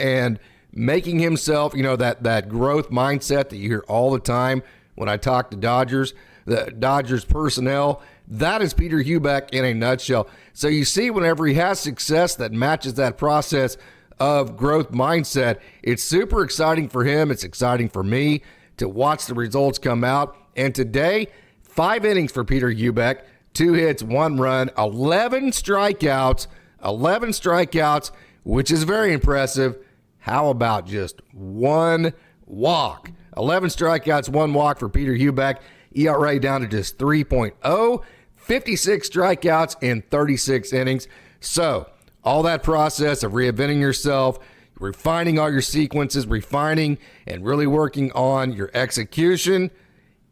S1: and making himself, that growth mindset that you hear all the time when I talk to the Dodgers personnel. That is Peter Huback in a nutshell. So you see, whenever he has success that matches that process of growth mindset, it's super exciting for him. It's exciting for me to watch the results come out. And today, 5 innings for Peter Huback, 2 hits, 1 run, 11 strikeouts, which is very impressive. How about just 1 walk? 11 strikeouts, 1 walk for Peter Huback. ERA down to just 3.0, 56 strikeouts in 36 innings. So all that process of reinventing yourself, refining all your sequences, refining and really working on your execution,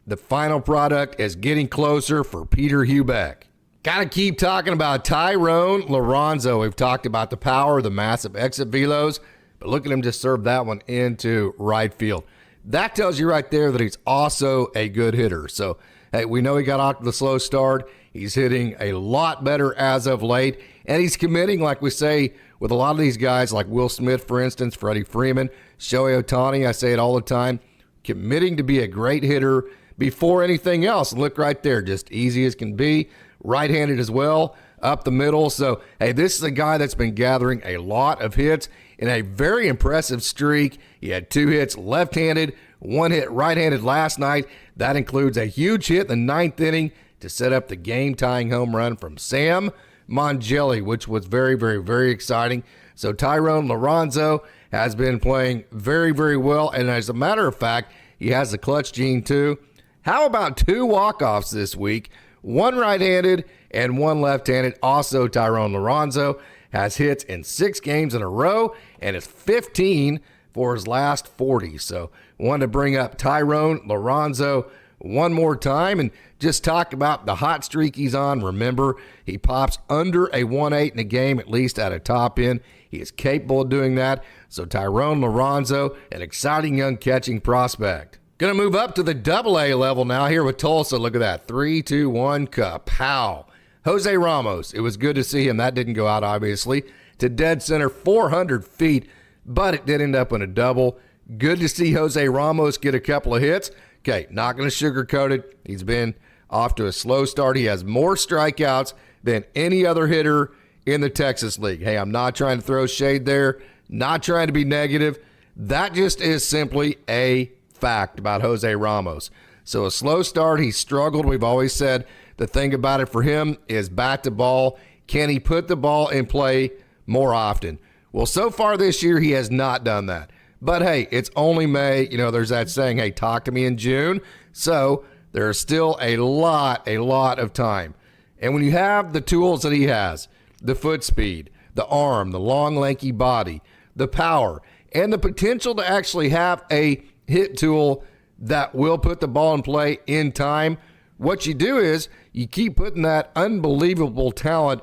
S1: the final product is getting closer for Peter Huback. Got to keep talking about Tyrone Lloronzo. We've talked about the power, the massive exit velos, but look at him just serve that one into right field. That tells you right there that he's also a good hitter. So, hey, we know he got off to the slow start. He's hitting a lot better as of late, and he's committing, like we say, with a lot of these guys like Will Smith, for instance, Freddie Freeman, Shohei Ohtani, I say it all the time, committing to be a great hitter before anything else. Look right there, just easy as can be, right-handed as well, up the middle. So, hey, this is a guy that's been gathering a lot of hits in a very impressive streak. He had 2 hits left-handed, 1 hit right-handed last night. That includes a huge hit in the 9th inning to set up the game-tying home run from Sam Mongelli, which was very, very, very exciting. So Tyrone Lloronzo has been playing very, very well. And as a matter of fact, he has the clutch gene too. How about 2 walk-offs this week? 1 right-handed and 1 left-handed. Also, Tyrone Lloronzo has hits in 6 games in a row and is 15 for his last 40. So wanted to bring up Tyrone Lloronzo one more time and just talk about the hot streak he's on. Remember, he pops under a 1.8 in a game, at least at a top end. He is capable of doing that. So Tyrone Lloronzo, an exciting young catching prospect. Going to move up to the AA level now here with Tulsa. Look at that. 3-2-1 kapow. Jose Ramos. It was good to see him. That didn't go out, obviously, to dead center, 400 feet, but it did end up in a double. Good to see Jose Ramos get a couple of hits. Okay, not going to sugarcoat it. He's been off to a slow start. He has more strikeouts than any other hitter in the Texas League. Hey, I'm not trying to throw shade there, not trying to be negative. That just is simply a fact about Jose Ramos. So a slow start, he struggled. We've always said the thing about it for him is bat to ball. Can he put the ball in play more often? Well, so far this year, he has not done that. But hey, it's only May. You know, there's that saying, hey, talk to me in June. So there's still a lot of time. And when you have the tools that he has, the foot speed, the arm, the long, lanky body, the power, and the potential to actually have a hit tool that will put the ball in play in time, what you do is you keep putting that unbelievable talent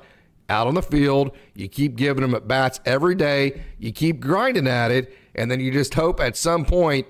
S1: out on the field. You keep giving him at bats every day. You keep grinding at it, and then you just hope at some point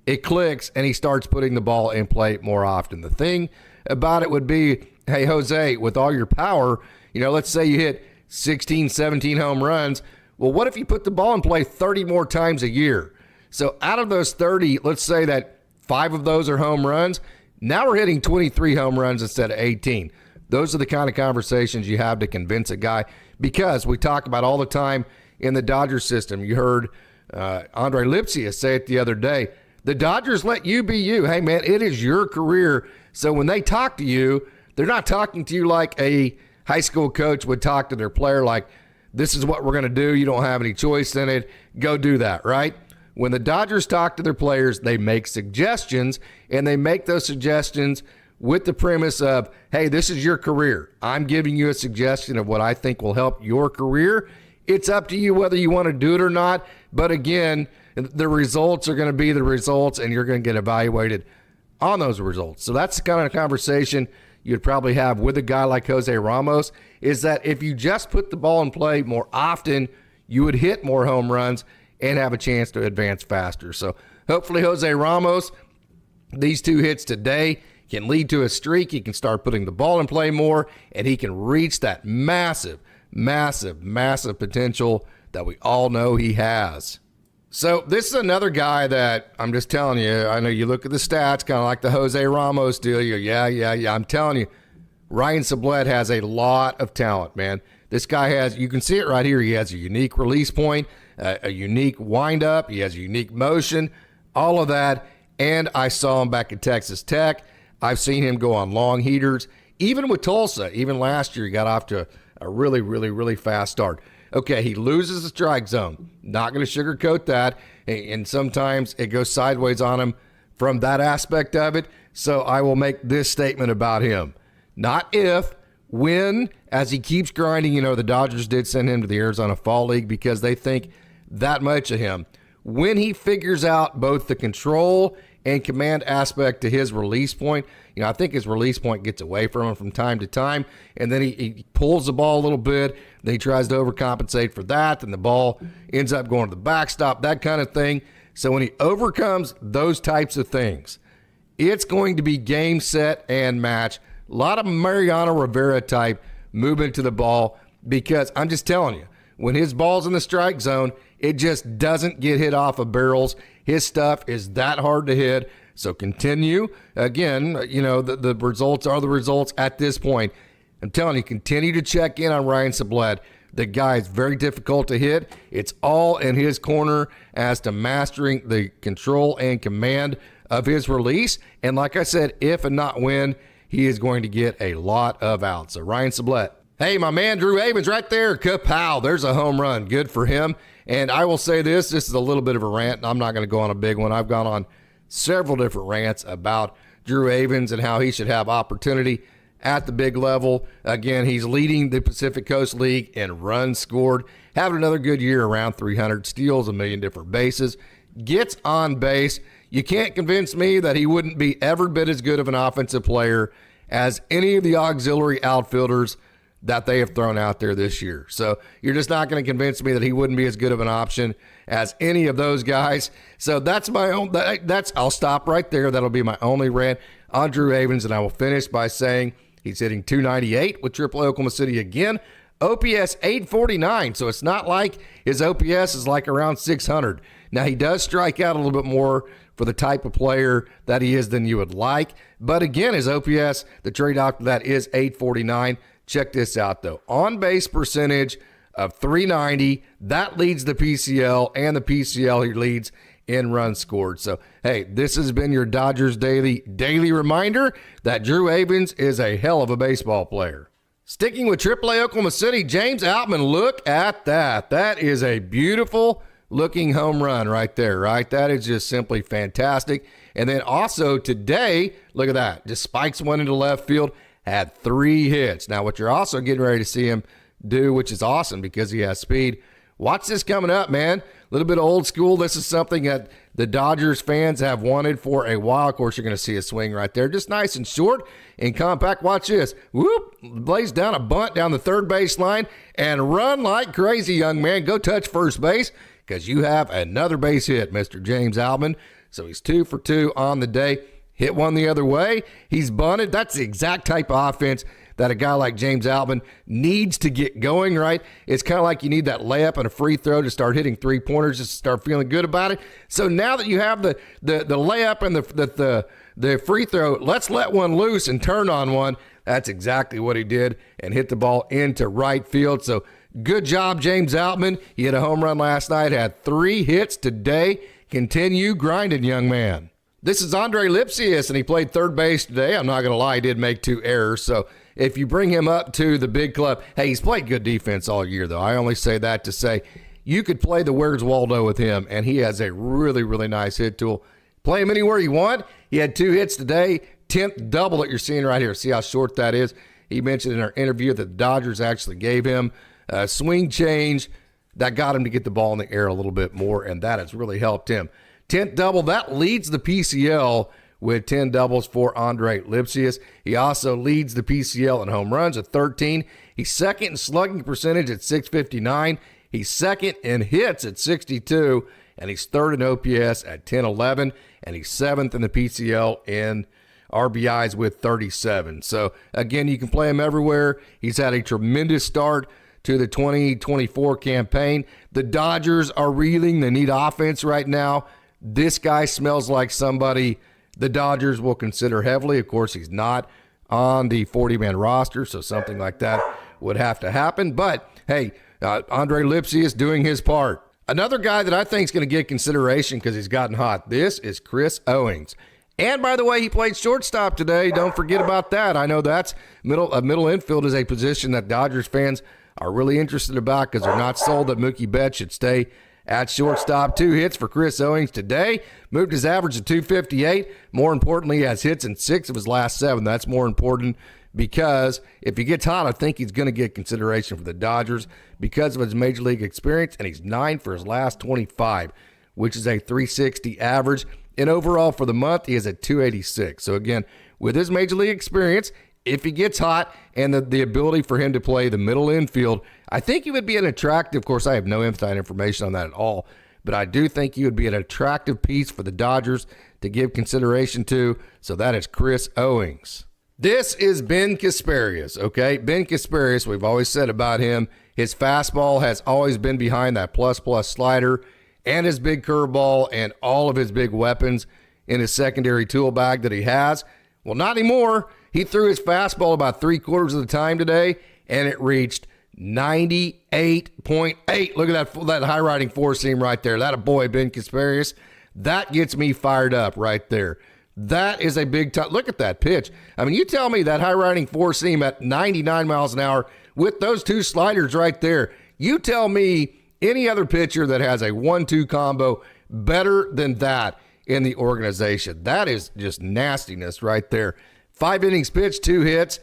S1: it clicks and he starts putting the ball in play more often. The thing about it would be, hey, Jose, with all your power, you know, let's say you hit 16, 17 home runs. Well, what if you put the ball in play 30 more times a year? So out of those 30, let's say that 5 of those are home runs. Now we're hitting 23 home runs instead of 18. Those are the kind of conversations you have to convince a guy, because we talk about all the time in the Dodgers system. You heard Andre Lipcius say it the other day. The Dodgers let you be you. Hey, man, it is your career. So when they talk to you, they're not talking to you like a high school coach would talk to their player, like, this is what we're going to do. You don't have any choice in it. Go do that, right? When the Dodgers talk to their players, they make suggestions, and they make those suggestions with the premise of, hey, this is your career. I'm giving you a suggestion of what I think will help your career. It's up to you whether you want to do it or not. But again, the results are going to be the results, and you're going to get evaluated on those results. So that's the kind of conversation you'd probably have with a guy like Jose Ramos, is that if you just put the ball in play more often, you would hit more home runs and have a chance to advance faster. So hopefully Jose Ramos, these 2 hits today can lead to a streak. He can start putting the ball in play more, and he can reach that massive potential that we all know he has. So this is another guy that I'm just telling you, I know you look at the stats, kind of like the Jose Ramos deal. You go, yeah. I'm telling you, Ryan Sublett has a lot of talent, man. This guy has, you can see it right here. He has a unique release point, a unique windup. He has a unique motion, all of that. And I saw him back at Texas Tech. I've seen him go on long heaters. Even with Tulsa, even last year, he got off to a really fast start. Okay, he loses the strike zone. Not going to sugarcoat that. And sometimes it goes sideways on him from that aspect of it. So I will make this statement about him. Not if, when, as he keeps grinding. You know, the Dodgers did send him to the Arizona Fall League because they think that much of him. When he figures out both the control and command aspect to his release point, you know, I think his release point gets away from him from time to time, and then he pulls the ball a little bit, then he tries to overcompensate for that, and the ball ends up going to the backstop, that kind of thing. So when he overcomes those types of things, it's going to be game, set, and match. A lot of Mariano Rivera type movement to the ball, because I'm just telling you, when his ball's in the strike zone, it just doesn't get hit off of barrels. His stuff is that hard to hit. So continue. Again, you know, the results are the results at this point. I'm telling you, continue to check in on Ryan Sublett. The guy is very difficult to hit. It's all in his corner as to mastering the control and command of his release. And like I said, if and not when, he is going to get a lot of outs. So Ryan Sublett. Hey, my man, Drew Avans right there. Kapow. There's a home run. Good for him. And I will say this is a little bit of a rant. I'm not going to go on a big one. I've gone on several different rants about Drew Avans and how he should have opportunity at the big level. Again, he's leading the Pacific Coast League in runs scored, having another good year, around 300 steals, a million different bases, gets on base. You can't convince me that he wouldn't be every bit as good of an offensive player as any of the auxiliary outfielders that they have thrown out there this year. So you're just not going to convince me that he wouldn't be as good of an option as any of those guys. So that's my own, I'll stop right there. That'll be my only rant on Drew Avans, and I will finish by saying he's hitting .298 with AAA Oklahoma City again. OPS 849, so it's not like his OPS is like around 600. Now, he does strike out a little bit more for the type of player that he is than you would like. But again, his OPS, the trade after that is 849. Check this out, though. On-base percentage of 390. That leads the PCL, and the PCL he leads in runs scored. So, hey, this has been your Dodgers daily reminder that Drew Avans is a hell of a baseball player. Sticking with AAA Oklahoma City, JamesOutman, look at that. That is a beautiful looking home run right there, right? That is just simply fantastic. And then also today, look at that. Just spikes one into left field, had 3 hits. Now, what you're also getting ready to see him do, which is awesome because he has speed. Watch this coming up, man. A little bit old school. This is something that the Dodgers fans have wanted for a while. Of course, you're going to see a swing right there. Just nice and short and compact. Watch this. Whoop. Lays down a bunt down the third base line and run like crazy, young man. Go touch first base because you have another base hit, Mr. JamesOutman. So he's 2 for 2 on the day. Hit one the other way. He's bunted. That's the exact type of offense that a guy like JamesOutman needs to get going, right? It's kind of like you need that layup and a free throw to start hitting three-pointers, just to start feeling good about it. So now that you have the layup and the free throw, let's let one loose and turn on one. That's exactly what he did and hit the ball into right field. So good job, JamesOutman. He hit a home run last night, had 3 hits today. Continue grinding, young man. This is Andre Lipcius, and he played third base today. I'm not going to lie, he did make 2 errors. So if you bring him up to the big club, hey, he's played good defense all year, though. I only say that to say you could play the Where's Waldo with him, and he has a really, really nice hit tool. Play him anywhere you want. He had 2 hits today, 10th double that you're seeing right here. See how short that is? He mentioned in our interview that the Dodgers actually gave him a swing change that got him to get the ball in the air a little bit more, and that has really helped him. 10th double, that leads the PCL with 10 doubles for Andre Lipcius. He also leads the PCL in home runs at 13. He's second in slugging percentage at 659. He's second in hits at 62. And he's third in OPS at 1011. And he's 7th in the PCL in RBIs with 37. So, again, you can play him everywhere. He's had a tremendous start to the 2024 campaign. The Dodgers are reeling. They need offense right now. This guy smells like somebody the Dodgers will consider heavily. Of course, he's not on the 40-man roster, so something like that would have to happen. But, hey, Andre Lipcius doing his part. Another guy that I think is going to get consideration because he's gotten hot, this is Chris Owings. And, by the way, he played shortstop today. Don't forget about that. I know that's middle infield is a position that Dodgers fans are really interested about because they're not sold that Mookie Betts should stay at shortstop. 2 hits for Chris Owings today. Moved his average to 258. More importantly, he has hits in 6 of his last 7. That's more important because if he gets hot, I think he's going to get consideration for the Dodgers because of his major league experience, and he's 9 for his last 25, which is a 360 average. And overall for the month, he is at 286. So again, with his major league experience, if he gets hot and the ability for him to play the middle infield, I think he would be an attractive, of course, I have no inside information on that at all, but I do think he would be an attractive piece for the Dodgers to give consideration to. So that is Chris Owings. This is Ben Casparius, okay? Ben Casparius, we've always said about him, his fastball has always been behind that plus slider and his big curveball and all of his big weapons in his secondary tool bag that he has. Well, not anymore. He threw his fastball about 3/4 of the time today, and it reached 98.8. Look at that high riding 4-seam right there. That a boy, Ben Casparius. That gets me fired up right there. That is a big time. Look at that pitch. I mean, you tell me that high riding 4-seam at 99 miles an hour with those 2 sliders right there. You tell me any other pitcher that has a 1-2 combo better than that in the organization. That is just nastiness right there. 5 innings pitched, 2 hits,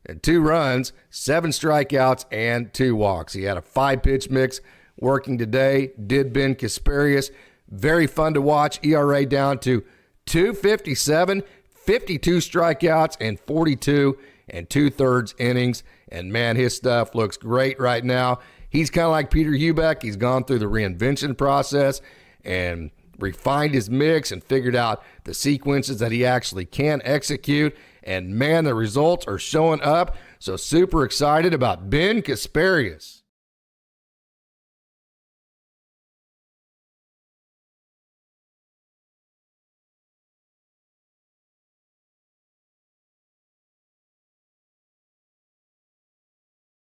S1: and 2 runs, 7 strikeouts, and 2 walks. He had a 5-pitch mix working today, did Ben Casparius. Very fun to watch. ERA down to 2.57, 52 strikeouts, and 42 2/3 innings. And, man, his stuff looks great right now. He's kind of like Peter Hubeck. He's gone through the reinvention process and refined his mix and figured out the sequences that he actually can execute. And, man, the results are showing up. So super excited about Ben Casparius.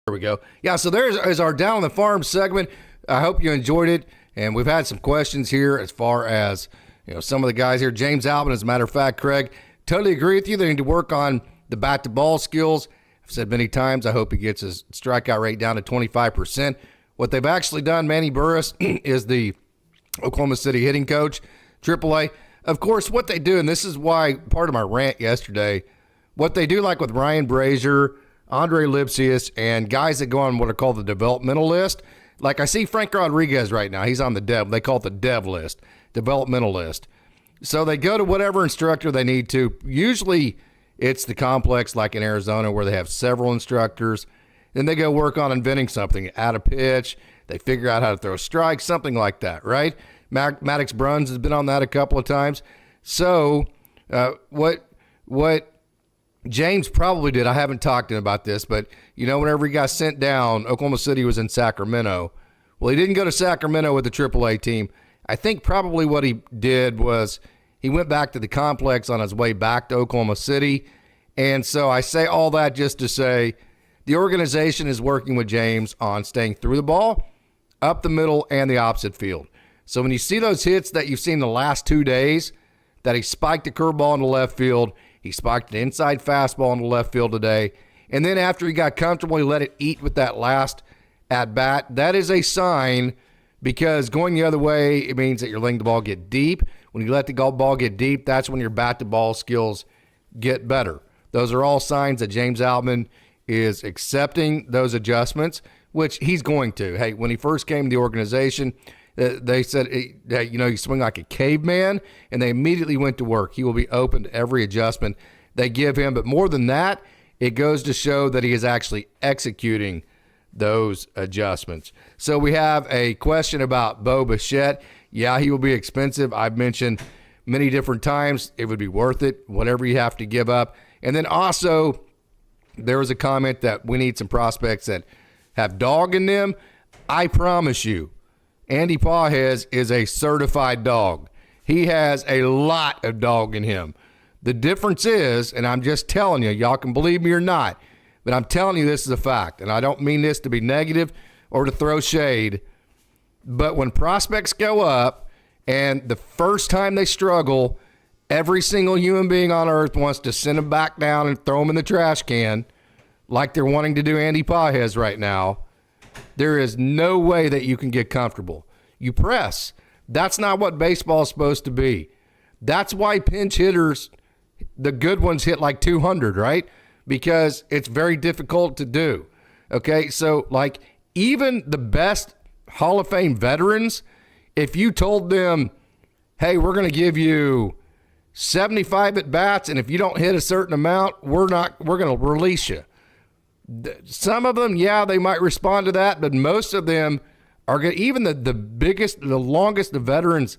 S1: There we go. Yeah, so there is our Down on the Farm segment. I hope you enjoyed it. And we've had some questions here as far as, some of the guys here. JamesOutman, as a matter of fact, Craig, totally agree with you. They need to work on the bat-to-ball skills. I've said many times, I hope he gets his strikeout rate down to 25%. What they've actually done, Manny Burris is the Oklahoma City hitting coach, AAA. Of course, what they do, and this is why part of my rant yesterday, what they do, like with Ryan Brazier, Andre Lipcius, and guys that go on what are called the developmental list. Like I see Frank Rodriguez right now. He's on the dev. They call it the dev list, developmental list. So they go to whatever instructor they need to. Usually it's the complex like in Arizona where they have several instructors. Then they go work on inventing something, add a pitch. They figure out how to throw strikes, something like that, right? Maddox Bruns has been on that a couple of times. So what James probably did, I haven't talked to him about this, but, whenever he got sent down, Oklahoma City was in Sacramento. Well, he didn't go to Sacramento with the AAA team. I think probably what he did was he went back to the complex on his way back to Oklahoma City. And so I say all that just to say the organization is working with James on staying through the ball, up the middle, and the opposite field. So when you see those hits that you've seen the last 2 days, that he spiked a curveball in the left field, he spiked an inside fastball in the left field today. And then after he got comfortable, he let it eat with that last at-bat. That is a sign because going the other way, it means that you're letting the ball get deep. When you let the ball get deep, that's when your bat-to-ball skills get better. Those are all signs that JamesOutman is accepting those adjustments, which he's going to. Hey, when he first came to the organization, they said, hey, you swing like a caveman, and they immediately went to work. He will be open to every adjustment they give him. But more than that, it goes to show that he is actually executing those adjustments. So we have a question about Bo Bichette. Yeah, he will be expensive. I've mentioned many different times it would be worth it, whatever you have to give up. And then also there was a comment that we need some prospects that have dog in them. I promise you, Andy Pages is a certified dog. He has a lot of dog in him. The difference is, and I'm just telling you, y'all can believe me or not, but I'm telling you this is a fact, and I don't mean this to be negative or to throw shade, but when prospects go up and the first time they struggle, every single human being on earth wants to send them back down and throw them in the trash can like they're wanting to do Andy Pages right now. There is no way that you can get comfortable. You press. That's not what baseball is supposed to be. That's why pinch hitters, the good ones, hit like 200, right? Because it's very difficult to do. Okay, so like even the best Hall of Fame veterans, if you told them, hey, we're going to give you 75 at-bats, and if you don't hit a certain amount, we're going to release you. Some of them, yeah, they might respond to that, but most of them are going to, even the biggest, the longest, the veterans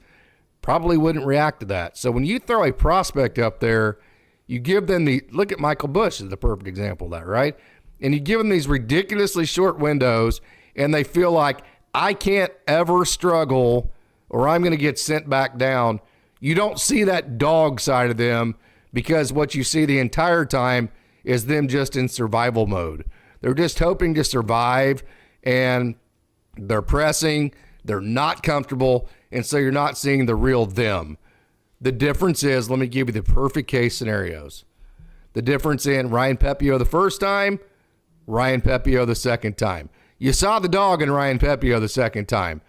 S1: probably wouldn't react to that. So when you throw a prospect up there, you give them look at Michael Busch is the perfect example of that, right? And you give them these ridiculously short windows, and they feel like, I can't ever struggle or I'm going to get sent back down. You don't see that dog side of them because what you see the entire time is them just in survival mode. They're just hoping to survive, and they're pressing, they're not comfortable, and so you're not seeing the real them. The difference is, let me give you the perfect case scenarios. The difference in Ryan Pepio the first time, Ryan Pepio the second time. You saw the dog in Ryan Pepio the second time.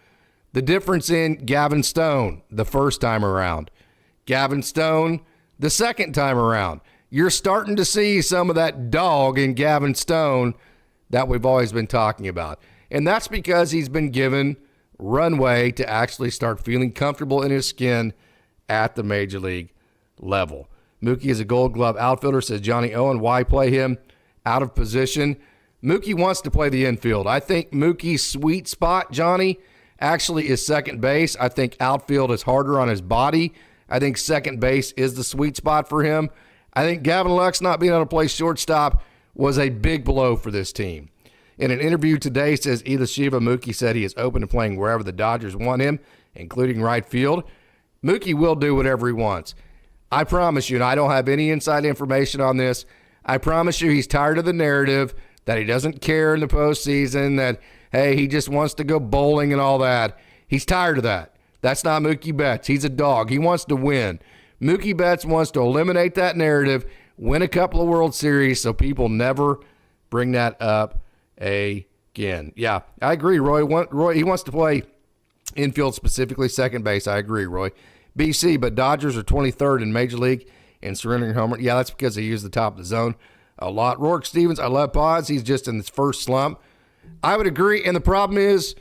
S1: The difference in Gavin Stone the first time around. Gavin Stone the second time around. You're starting to see some of that dog in Gavin Stone that we've always been talking about. And that's because he's been given runway to actually start feeling comfortable in his skin at the major league level. Mookie is a Gold Glove outfielder, says Johnny Owen. Why play him out of position? Mookie wants to play the infield. I think Mookie's sweet spot, Johnny, actually is second base. I think outfield is harder on his body. I think second base is the sweet spot for him. I think Gavin Lux not being able to play shortstop was a big blow for this team. In an interview today, says Ila Shiva, Mookie said he is open to playing wherever the Dodgers want him, including right field. Mookie will do whatever he wants. I promise you, and I don't have any inside information on this, I promise you he's tired of the narrative that he doesn't care in the postseason, that, hey, he just wants to go bowling and all that. He's tired of that. That's not Mookie Betts. He's a dog. He wants to win. Mookie Betts wants to eliminate that narrative, win a couple of World Series so people never bring that up again. Yeah, I agree, Roy. Roy, he wants to play infield, specifically second base. I agree, Roy. BC, but Dodgers are 23rd in Major League in surrendering home run. Yeah, that's because they use the top of the zone a lot. Rourke Stevens, I love Pods. He's just in his first slump. I would agree, and the problem is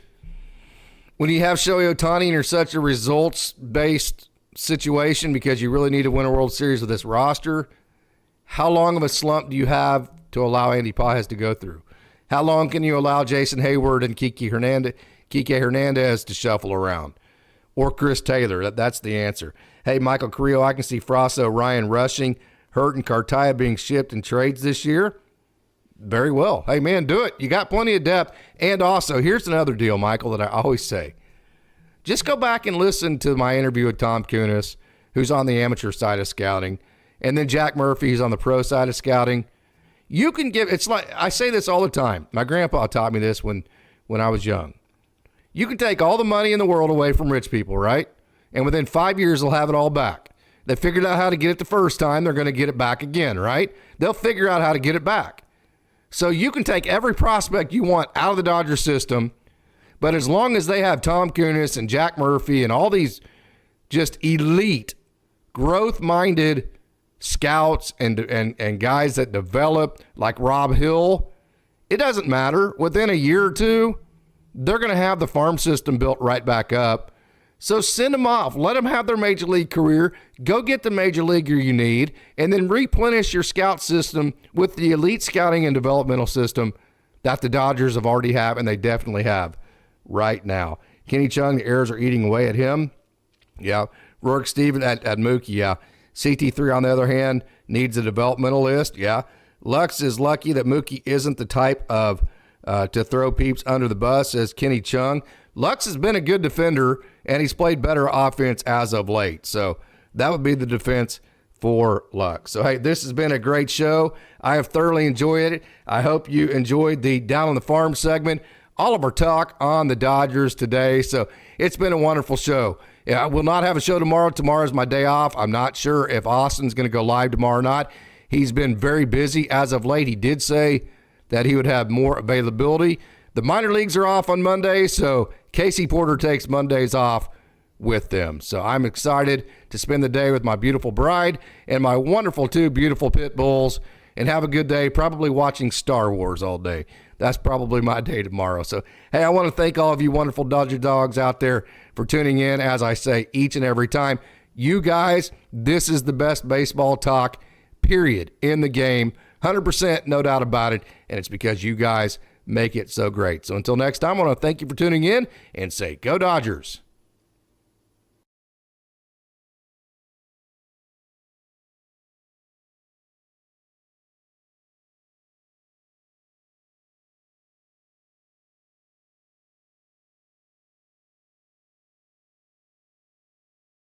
S1: when you have Shohei Ohtani and you're such a results-based situation because you really need to win a World Series with this roster, how long of a slump do you have to allow Andy Pages to go through? How long can you allow Jason Hayward and Kike Hernandez to shuffle around? Or Chris Taylor? That's the answer. Hey, Michael Carrillo, I can see Frasso, Ryan rushing, Hurt, and Cartaya being shipped in trades this year. Very well. Hey, man, do it. You got plenty of depth. And also, here's another deal, Michael, that I always say. Just go back and listen to my interview with Tom Kunis, who's on the amateur side of scouting, and then Jack Murphy, who's on the pro side of scouting. You can give, it's like, I say this all the time. My grandpa taught me this when I was young. You can take all the money in the world away from rich people, right? And within 5 years, they'll have it all back. They figured out how to get it the first time. They're going to get it back again, right? They'll figure out how to get it back. So you can take every prospect you want out of the Dodger system, but as long as they have Tom Kunis and Jack Murphy and all these just elite, growth-minded scouts and guys that develop like Rob Hill, it doesn't matter. Within a year or two, they're going to have the farm system built right back up. So send them off. Let them have their major league career. Go get the major leaguer you need, and then replenish your scout system with the elite scouting and developmental system that the Dodgers have already have, and they definitely have right now. Kenny Chung, the errors are eating away at him. Yeah. Rourke Steven at Mookie, yeah. CT3, on the other hand, needs a developmental list. Yeah. Lux is lucky that Mookie isn't the type of to throw peeps under the bus, says Kenny Chung. Lux has been a good defender, and he's played better offense as of late. So that would be the defense for Lux. So, hey, this has been a great show. I have thoroughly enjoyed it. I hope you enjoyed the Down on the Farm segment, all of our talk on the Dodgers today. So it's been a wonderful show. Yeah, I will not have a show tomorrow. Tomorrow's my day off. I'm not sure if Austin's going to go live tomorrow or not. He's been very busy as of late. He did say that he would have more availability. The minor leagues are off on Monday, so Casey Porter takes Mondays off with them. So I'm excited to spend the day with my beautiful bride and my wonderful two beautiful pit bulls and have a good day, probably watching Star Wars all day. That's probably my day tomorrow. So, hey, I want to thank all of you wonderful Dodger dogs out there for tuning in. As I say each and every time, you guys, this is the best baseball talk, period, in the game. 100%, no doubt about it, and it's because you guys make it so great. So until next time, I want to thank you for tuning in and say, go Dodgers.